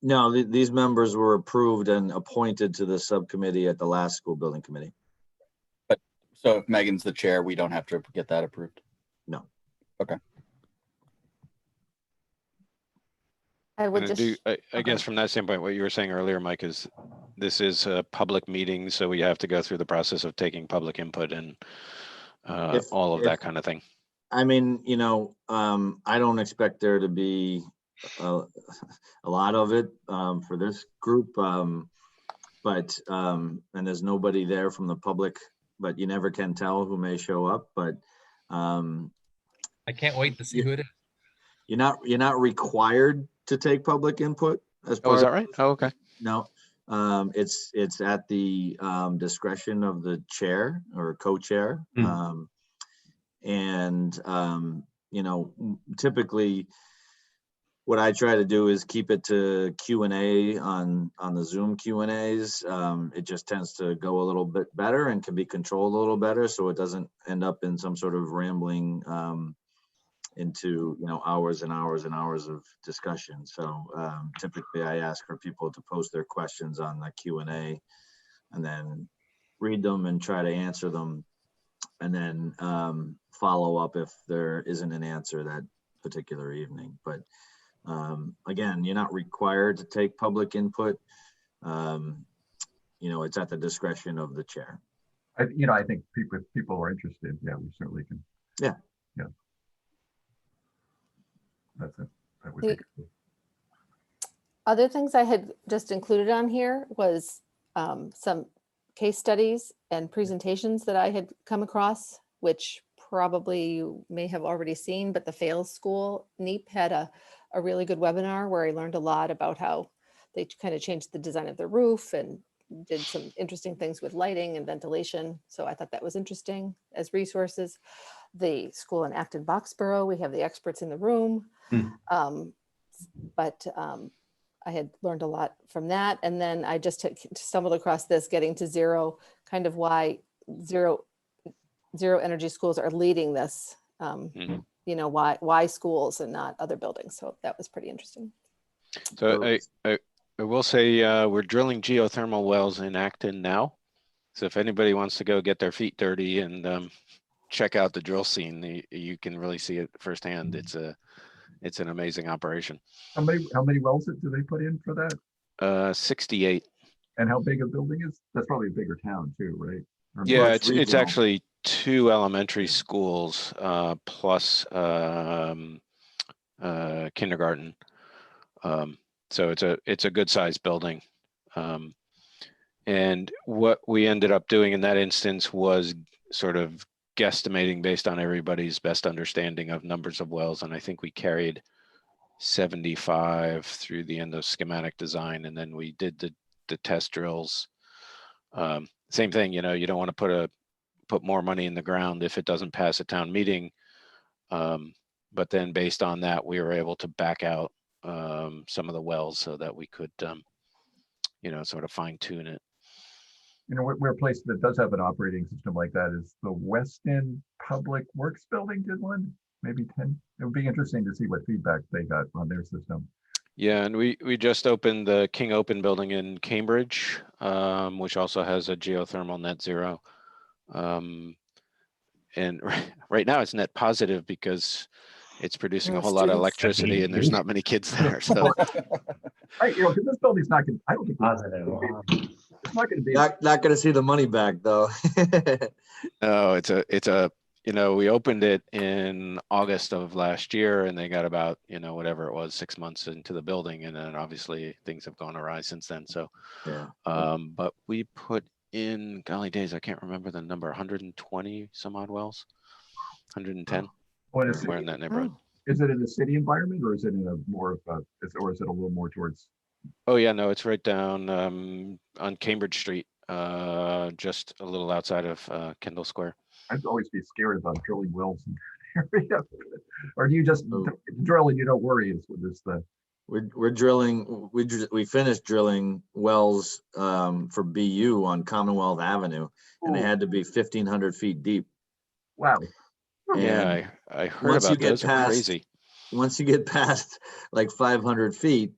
No, these members were approved and appointed to the subcommittee at the last school building committee. So if Megan's the chair, we don't have to get that approved? No. Okay. I would And just, I guess from that standpoint, what you were saying earlier, Mike, is this is a public meeting, so we have to go through the process of taking public input and all of that kind of thing. I mean, you know, I don't expect there to be a lot of it for this group, but and there's nobody there from the public, but you never can tell who may show up. But I can't wait to see who it is. you're not required to take public input as Oh, part. is that right? Oh, okay. No, it's at the discretion of the chair or co-chair. And you know, typically what I try to do is keep it to Q&A on the Zoom Q&As. It just tends to go a little bit better and can be controlled a little better, so it doesn't end up in some sort of rambling into, you know, hours and hours and hours of discussion. So typically I ask for people to post their questions on the Q&A and then read them and try to answer them, and then follow up if there isn't an answer that particular evening. But again, you're not required to take public input. You know, it's at the discretion of the chair. I think if people are interested, yeah, we certainly can. Yeah. Yeah. that would be good. Other things I had just included on here was some case studies and presentations that I had come across, which probably you may have already seen, but the Fails School, NEEP, had a really good webinar where I learned a lot about how they kind of changed the design of the roof and did some interesting things with lighting and ventilation. So I thought that was interesting as resources. The school in Acton Boxborough, we have the experts in the room. But I had learned a lot from that. And then I just stumbled across this, getting to zero, kind of why zero energy schools are leading this, you know, why schools and not other buildings. So that was pretty interesting. So I will say we're drilling geothermal wells in Acton now. So if anybody wants to go get their feet dirty and check out the drill scene, you can really see it firsthand. It's an amazing operation. How many wells do they put in for that? 68. And how big a building is? That's probably a bigger town too, right? Or Yeah, more it's regional. actually 2 elementary schools plus kindergarten. So it's a good sized building. And what we ended up doing in that instance was sort of guesstimating based on everybody's best understanding of numbers of wells. And I think we carried 75 through the end of schematic design. And then we did the test drills. Same thing, you know, you don't want to put more money in the ground if it doesn't pass a town meeting. But then based on that, we were able to back out some of the wells so that we could, you know, sort of fine tune it. You know, we're a place that does have an operating system like that. Is the Weston Public Works Building did one? Maybe 10. It would be interesting to see what feedback they got on their system. Yeah, and we just opened the King Open building in Cambridge, which also has a geothermal net zero. And right now it's net positive because it's producing a whole lot of electricity and there's not many kids there. So You know, because this building's not going. I don't think it's not going to be. Not going to see the money back though. no, it's a you know, we opened it in August of last year and they got about, you know, whatever it was, 6 months into the building. And then obviously things have gone awry since then. So, Yeah. But we put in, golly days, I can't remember the number, 120 some odd wells, 110, somewhere in that neighborhood. Is it in a city environment or is it in a more of a, or is it a little more towards? Oh yeah, no, it's right down on Cambridge Street, just a little outside of Kendall Square. I'd always be scared about drilling wells in that area. Or do you just drill and you don't worry? Is this the? We're drilling. We finished drilling wells for BU on Commonwealth Avenue, and they had to be 1,500 feet deep. Wow. Yeah, I heard about those. Are crazy. Once you get past like 500 feet,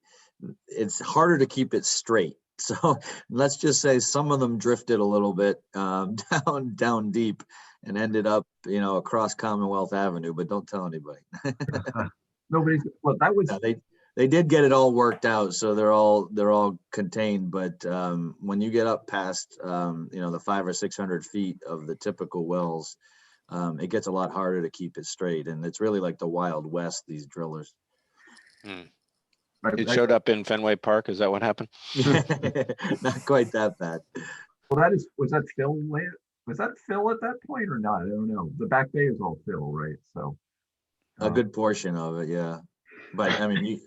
it's harder to keep it straight. So let's just say some of them drifted a little bit down deep and ended up, you know, across Commonwealth Avenue. But don't tell anybody. Nobody's. Well, that was. Yeah, they did get it all worked out, so they're all contained. But when you get up past you know, the 500 or 600 feet of the typical wells, it gets a lot harder to keep it straight, and it's really like the Wild West, these drillers. It showed up in Fenway Park. Is that what happened? Not quite that bad. Well, was that fill land? Was that fill at that point or not? I don't know. The back bay is all fill, right? So a good portion of it, yeah. But I mean,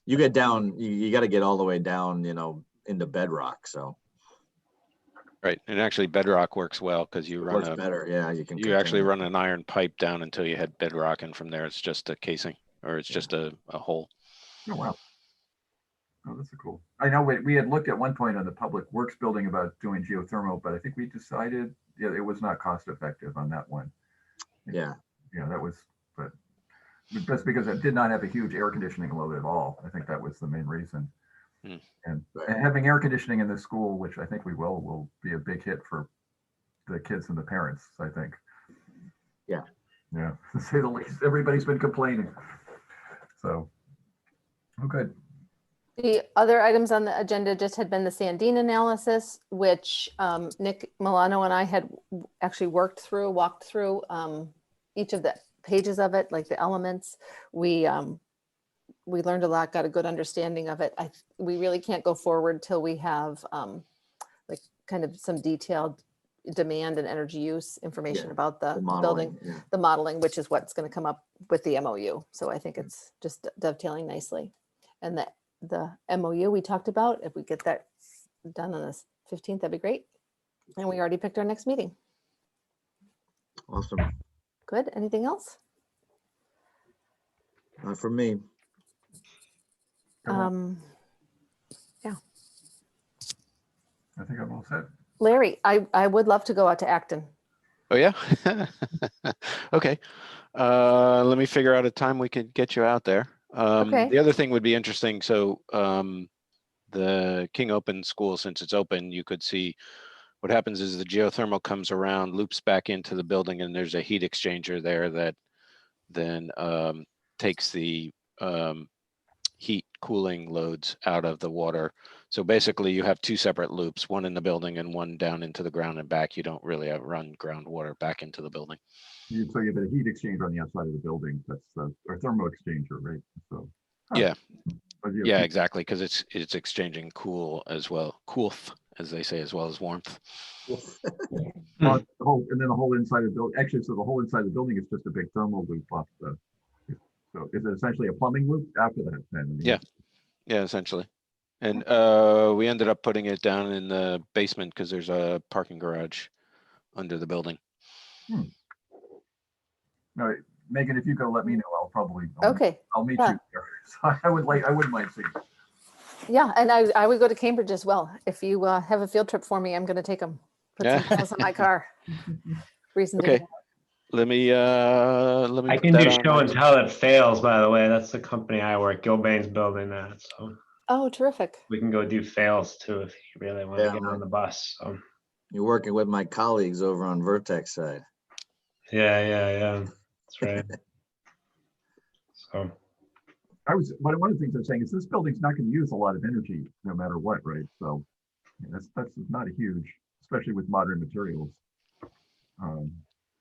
you get down, you got to get all the way down, you know, into bedrock. So right, and actually bedrock works well because you run better. Yeah, you actually run an iron pipe down until you hit bedrock, and from there it's just a casing or it's just a hole. Oh wow. Oh, that's cool. I know we had looked at one point on the Public Works building about doing geothermal, but I think we decided it was not cost effective on that one. Yeah. Yeah, that was, but that's because it did not have a huge air conditioning load at all. I think that was the main reason. And having air conditioning in the school, which I think we will be a big hit for the kids and the parents, I think. Yeah. Yeah, to say the least. Everybody's been complaining. So, oh, good. The other items on the agenda just had been the Sandine analysis, which Nick Milano and I had actually walked through each of the pages of it, like the elements. We we learned a lot, got a good understanding of it. We really can't go forward till we have like kind of some detailed demand and energy use information Yeah, about the building, modeling, yeah. the modeling, which is what's going to come up with the MOU. So I think it's just dovetailing nicely. And the MOU we talked about, if we get that done on the 15th, that'd be great. And we already picked our next meeting. Awesome. Good. Anything else? Not for me. Yeah. I think I'm all set. Larry, I would love to go out to Acton. Oh, yeah? Okay. Let me figure out a time we could get you out there. Okay. The other thing would be interesting. So the King Open School, since it's open, you could see what happens is the geothermal comes around, loops back into the building, and there's a heat exchanger there that then takes the heat cooling loads out of the water. So basically you have two separate loops, one in the building and one down into the ground and back. You don't really run groundwater back into the building. So you have a heat exchanger on the outside of the building. That's or thermo exchanger, right? So Yeah. but you have Yeah, heat- exactly. Because it's exchanging cool as well, coolth, as they say, as well as warmth. Well, and then the whole inside of the building. Actually, so the whole inside of the building is just a big thermal loop off the. So is it essentially a plumbing loop after that? Then? I mean, Yeah. Yeah, essentially. And we ended up putting it down in the basement because there's a parking garage under the building. No, Megan, if you go, let me know. I'll probably. Okay. I'll meet Yeah. you there. So I wouldn't mind seeing. Yeah. And I would go to Cambridge as well. If you have a field trip for me, I'm going to take them. Put some gas in my car. Reason to Okay. do Let me I put can that do on show my- and tell it fails, by the way. That's the company I work. Gilbane's building that. So Oh, terrific. we can go do fails too if you really want to Yeah, get on the bus. So You're working with my colleagues over on Vertex side. yeah. That's right. So One of the things I'm saying is this building's not going to use a lot of energy no matter what, right? So that's not a huge, especially with modern materials,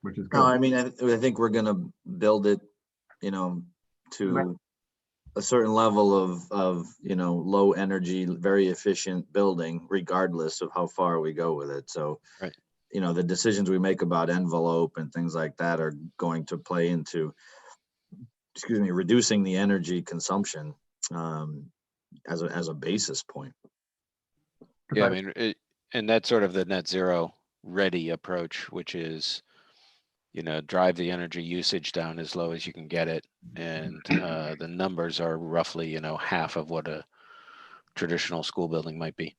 which is good. No, I mean, I think we're gonna build it, to a certain level of, low energy, very efficient building, regardless of how far we go with it. So, Right. The decisions we make about envelope and things like that are going to play into, reducing the energy consumption as a basis point. Yeah, I mean, and that's sort of the net zero ready approach, which is, drive the energy usage down as low as you can get it. And the numbers are roughly, half of what a traditional school building might be.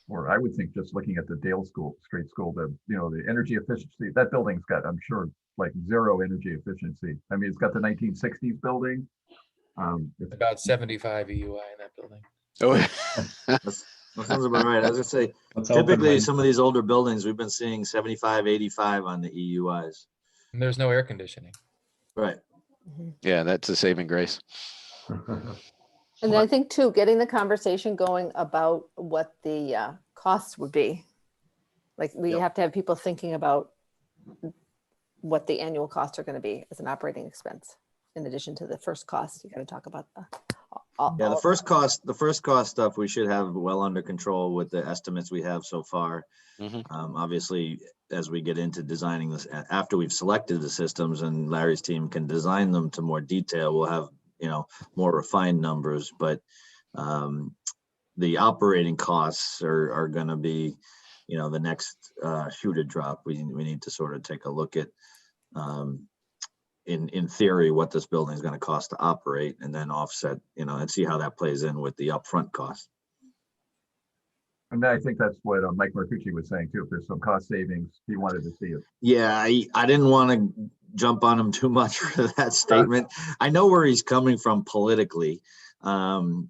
Or I would think just looking at the Dale Street School, the energy efficiency, that building's got, I'm sure, like zero energy efficiency. I mean, it's got the 1960s building. It's About 75 EUI in that building. Oh, That sounds about right. As I say, let's open typically one. some of these older buildings, we've been seeing 75, 85 on the EUIs. And there's no air conditioning. Right. yeah, that's a saving grace. And I think too, getting the conversation going about what the costs would be. Like we Yep. have to have people thinking about what the annual costs are going to be as an operating expense. In addition to the first cost, you got to talk about Yeah, the first cost stuff we should have well under control with the estimates we have so far. Mhm. Obviously, as we get into designing this, after we've selected the systems and Larry's team can design them to more detail, we'll have, more refined numbers, but the operating costs are going to be, the next shoe to drop. We need to sort of take a look at, in theory, what this building is going to cost to operate, and then offset, and see how that plays in with the upfront cost. And I think that's what Mike Marcucci was saying too. If there's some cost savings, he wanted to see it. Yeah, I didn't want to jump on him too much for that statement. I know where he's coming from politically, in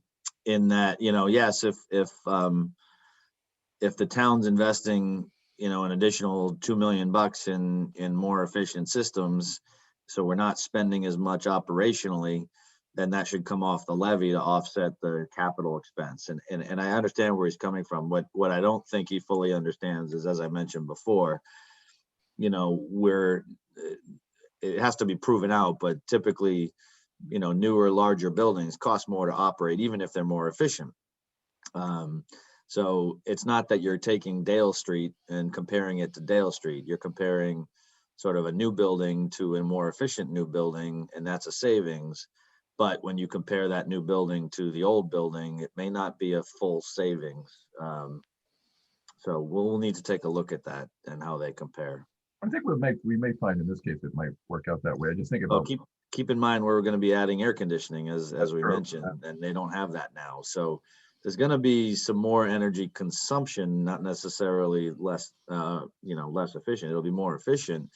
that, yes, if the town's investing, an additional $2 million in more efficient systems, so we're not spending as much operationally, then that should come off the levy to offset the capital expense. And I understand where he's coming from. What I don't think he fully understands is, as I mentioned before, it has to be proven out, but typically newer, larger buildings cost more to operate, even if they're more efficient. So it's not that you're taking Dale Street and comparing it to Dale Street. You're comparing sort of a new building to a more efficient new building, and that's a savings. But when you compare that new building to the old building, it may not be a full savings. So we'll need to take a look at that and how they compare. I think we may find in this case it might work out that way. I just think Well, about keep in mind we're going to be adding air conditioning as we true, mentioned, and they don't have that now. So there's going to be some more energy consumption, not necessarily less, less efficient. It'll be more efficient,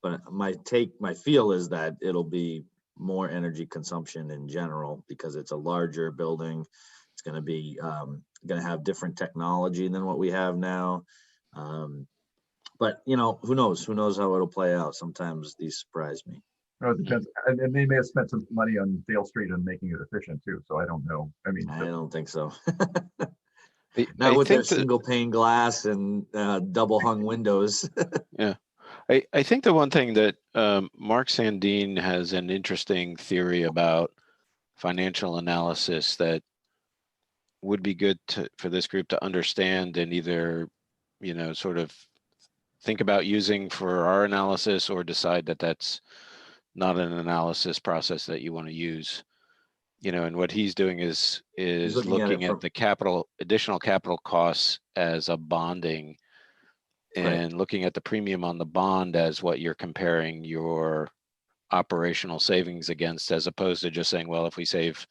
but my feel is that it'll be more energy consumption in general because it's a larger building. It's going to be going to have different technology than what we have now. But who knows how it'll play out. Sometimes these surprise me. no, it depends. And they may have spent some money on Dale Street and making it efficient too. So I don't know. I mean, I don't think so. I Not with their think that- single pane glass and double hung windows. Yeah. I think the one thing that Mark Sandine has an interesting theory about financial analysis that would be good for this group to understand and either, sort of think about using for our analysis or decide that that's not an analysis process that you want to use. And what he's doing is looking at the additional capital costs as a bonding and looking at the premium on the bond as what you're comparing your operational savings against, as opposed to just saying, well, if we save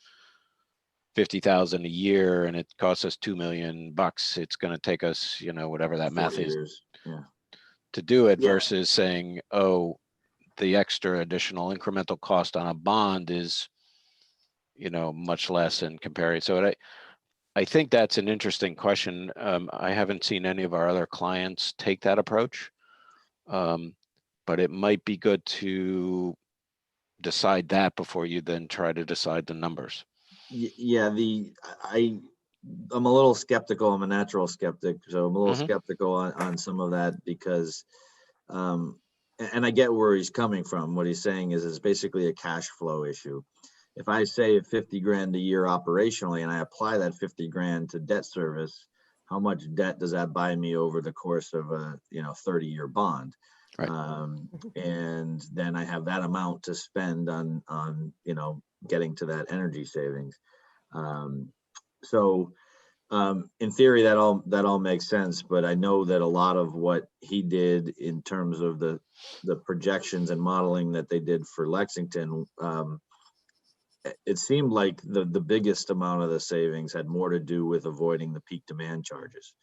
50,000 a year and it costs us $2 million, it's going to take us, whatever that math is to do it, versus saying, oh, the extra additional incremental cost on a bond is, much less and comparing. So I think that's an interesting question. I haven't seen any of our other clients take that approach, but it might be good to decide that before you then try to decide the numbers. Yeah, I'm a little skeptical. I'm a natural skeptic, so I'm a little skeptical on some of that because, and I get where he's coming from. What he's saying is it's basically a cash flow issue. If I save 50 grand a year operationally and I apply that 50 grand to debt service, how much debt does that buy me over the course of a 30-year bond? Right. And then I have that amount to spend on getting to that energy savings. So in theory, that all makes sense, but I know that a lot of what he did in terms of the projections and modeling that they did for Lexington, it seemed like the biggest amount of the savings had more to do with avoiding the peak demand charges.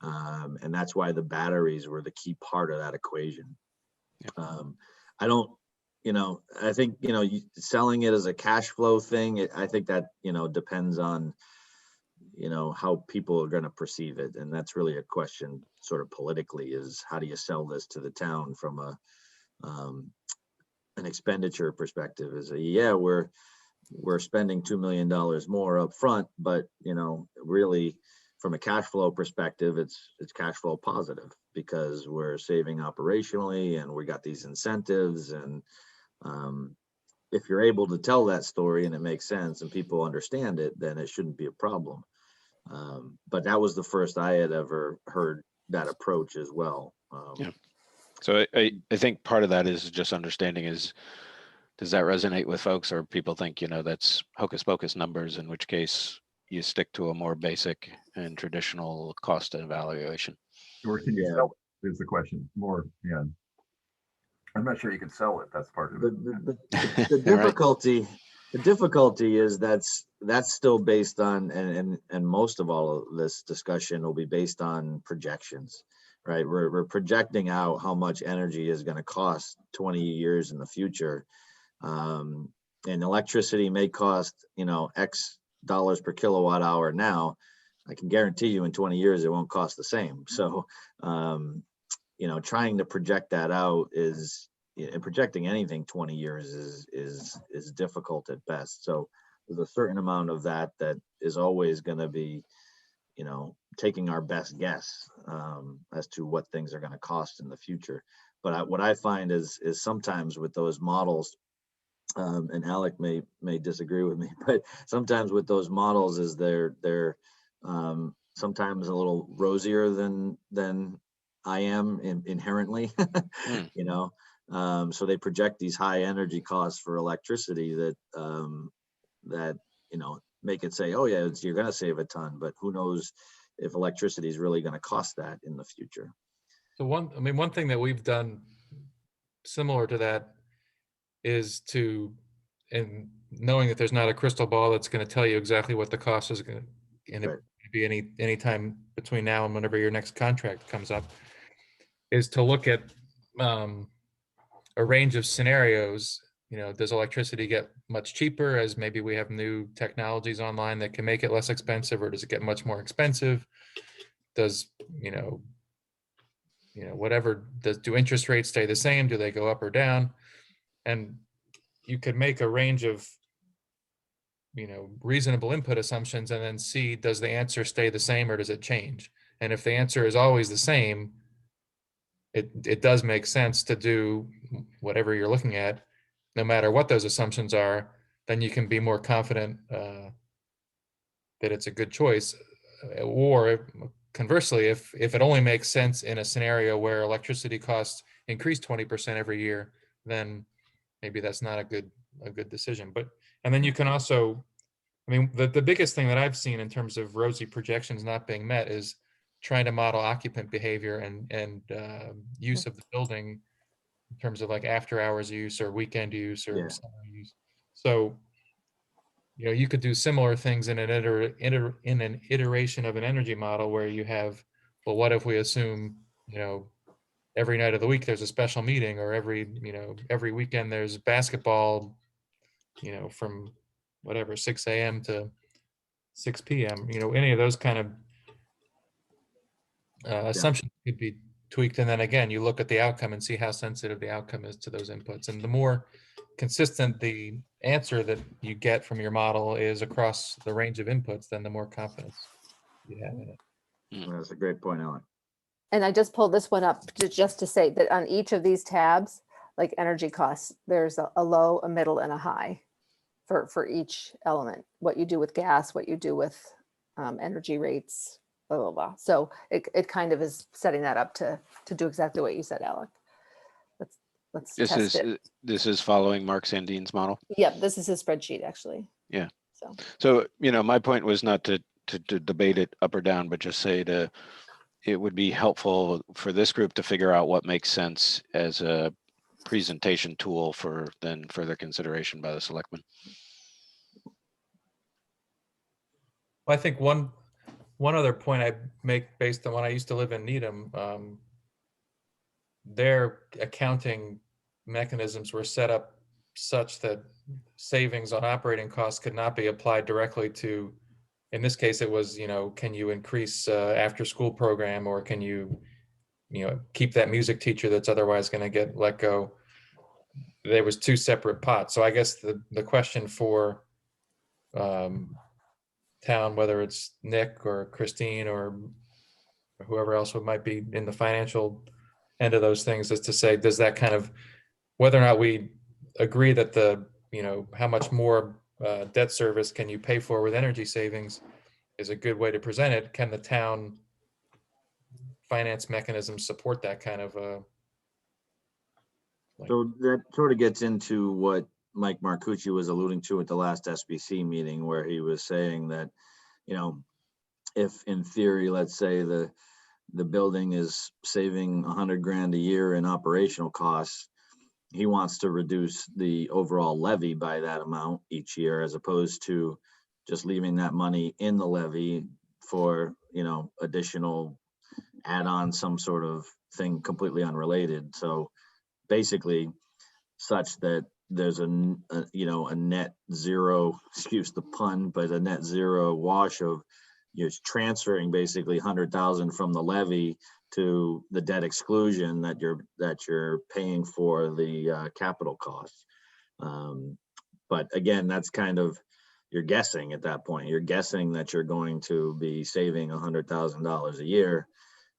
And that's why the batteries were the key part of that equation. I think, selling it as a cash flow thing, I think that, depends on, how people are going to perceive it. And that's really a question sort of politically is how do you sell this to the town from an expenditure perspective is we're spending $2 million more up front, but, really from a cash flow perspective, it's cash flow positive because we're saving operationally and we got these incentives. And if you're able to tell that story and it makes sense and people understand it, then it shouldn't be a problem. But that was the first I had ever heard that approach as well. So I think part of that is just understanding does that resonate with folks, or people think, that's hocus pocus numbers, in which case you stick to a more basic and traditional cost evaluation. Or can you sell it is the question more. Yeah. I'm not sure you can sell it. That's part of it. The difficulty, the difficulty is that's still based on, and most of all of this discussion will be based on projections, right? We're projecting out how much energy is going to cost 20 years in the future. And electricity may cost, X dollars per kilowatt hour now. I can guarantee you in 20 years, it won't cost the same. So, trying to project that out and projecting anything 20 years is difficult at best. So there's a certain amount of that is always going to be, taking our best guess as to what things are going to cost in the future. But what I find is sometimes with those models, and Alec may disagree with me, but sometimes with those models is they're sometimes a little rosier than I am inherently, you know. So they project these high energy costs for electricity that that you know make it say, oh yeah, you're going to save a ton, but who knows if electricity is really going to cost that in the future. So one thing that we've done similar to that is and knowing that there's not a crystal ball that's going to tell you exactly what the cost is going to Right. be any time between now and whenever your next contract comes up, is to look at a range of scenarios. You know, does electricity get much cheaper as maybe we have new technologies online that can make it less expensive, or does it get much more expensive? Does, whatever, do interest rates stay the same? Do they go up or down? And you could make a range of, reasonable input assumptions and then see, does the answer stay the same or does it change? And if the answer is always the same, it does make sense to do whatever you're looking at, no matter what those assumptions are. Then you can be more confident that it's a good choice. Or conversely, if it only makes sense in a scenario where electricity costs increase 20% every year, then maybe that's not a good decision. And then you can also, the biggest thing that I've seen in terms of rosy projections not being met is trying to model occupant behavior and use of the building in terms of like after hours use or weekend use or summer use. So, you could do similar things in an iteration of an energy model where you have, well, what if we assume, every night of the week there's a special meeting, or every weekend there's basketball, from whatever, 6 a.m. to 6 p.m. Any of those kind of assumptions could be tweaked. And then again, you look at the outcome and see how sensitive the outcome is to those inputs. And the more consistent the answer that you get from your model is across the range of inputs, then the more confidence you have in it. That's a great point, Alan. And I just pulled this one up just to say that on each of these tabs, like energy costs, there's a low, a middle, and a high for each element. What you do with gas, what you do with energy rates, blah, blah, blah. So it kind of is setting that up to do exactly what you said, Alec. Let's test it. This is following Mark Sandine's model. Yep, this is his spreadsheet, actually. Yeah. So my point was not to debate it up or down, but just say it would be helpful for this group to figure out what makes sense as a presentation tool for then further consideration by the selectmen. Well, I think one other point I make based on when I used to live in Needham, their accounting mechanisms were set up such that savings on operating costs could not be applied directly to, in this case, it was, can you increase after school program, or can you, keep that music teacher that's otherwise going to get let go? There was two separate pots. So I guess the question for town, whether it's Nick or Christine or whoever else might be in the financial end of those things, is to say, does that kind of, whether or not we agree that how much more debt service can you pay for with energy savings is a good way to present it. Can the town finance mechanism support that kind of So that sort of gets into what Mike Marcucci was alluding to at the last SBC meeting, where he was saying that, if in theory, let's say the building is saving 100 grand a year in operational costs, he wants to reduce the overall levy by that amount each year, as opposed to just leaving that money in the levy for, additional add-on, some sort of thing completely unrelated. So basically such that there's a net zero, excuse the pun, but a net zero wash of you're transferring basically 100,000 from the levy to the debt exclusion that you're paying for the capital costs. But again, that's kind of, you're guessing at that point. You're guessing that you're going to be saving $100,000 a year,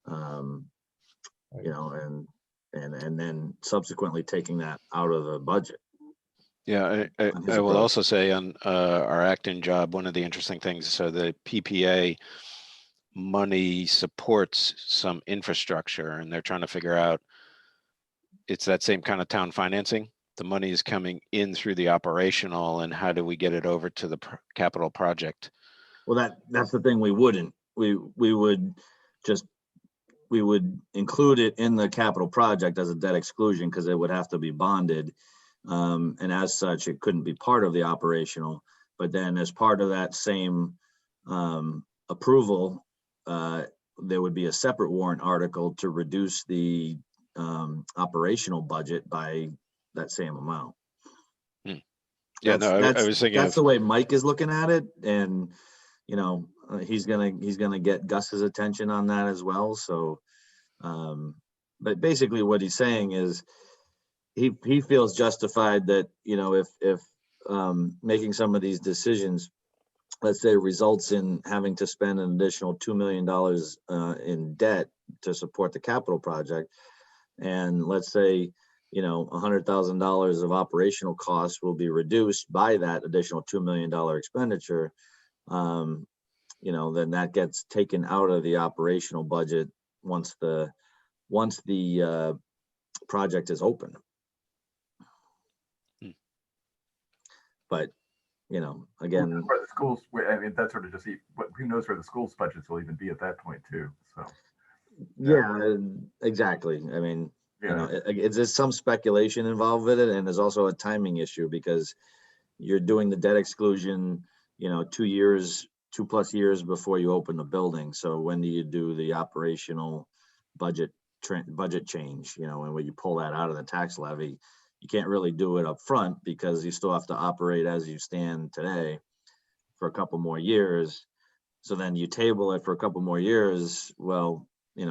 and then subsequently taking that out of the budget. Yeah, on his I will approach. also say on our acting job, one of the interesting things, so the PPA money supports some infrastructure, and they're trying to figure out, it's that same kind of town financing. The money is coming in through the operational, and how do we get it over to the capital project? Well, that's the thing, we wouldn't. We would include it in the capital project as a debt exclusion because it would have to be bonded. And as such, it couldn't be part of the operational. But then as part of that same approval, there would be a separate warrant article to reduce the operational budget by that same amount. Yeah, no, I was thinking that's of, the way Mike is looking at it, and he's gonna get Gus's attention on that as well. So, but basically what he's saying is he feels justified that if making some of these decisions, let's say, results in having to spend an additional $2 million in debt to support the capital project, and let's say $100,000 of operational costs will be reduced by that additional $2 million expenditure, then that gets taken out of the operational budget once the project is open. But again, where the schools, I mean, that's sort of just, who knows where the schools' budgets will even be at that point too. So yeah, exactly. I mean, there's some speculation involved with it, and there's also a timing issue because you're doing the debt exclusion, 2+ years before you open the building. So when do you do the operational budget change? And when you pull that out of the tax levy, you can't really do it up front because you still have to operate as you stand today for a couple more years. So then you table it for a couple more years. Well,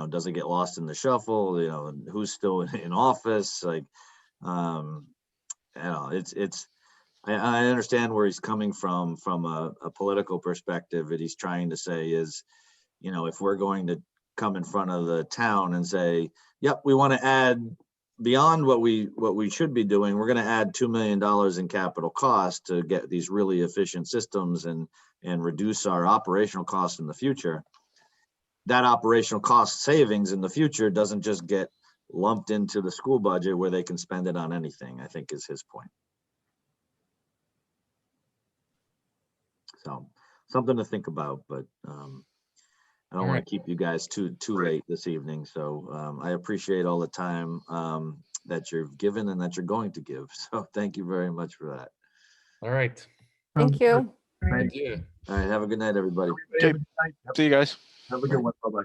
does it get lost in the shuffle? Who's still in office? Like, I understand where he's coming from a political perspective. That he's trying to say is, if we're going to come in front of the town and say, yep, we want to add beyond what we should be doing, we're going to add $2 million in capital costs to get these really efficient systems and reduce our operational costs in the future. That operational cost savings in the future doesn't just get lumped into the school budget where they can spend it on anything, I think is his point. So something to think about, but I don't want to keep you guys too late this evening. So I appreciate all the time that you've given and that you're going to give. So thank you very much for that. All right. Thank you. Thank you. All right. Have a good night, everybody. Okay. See you guys. Have a good one. Bye-bye.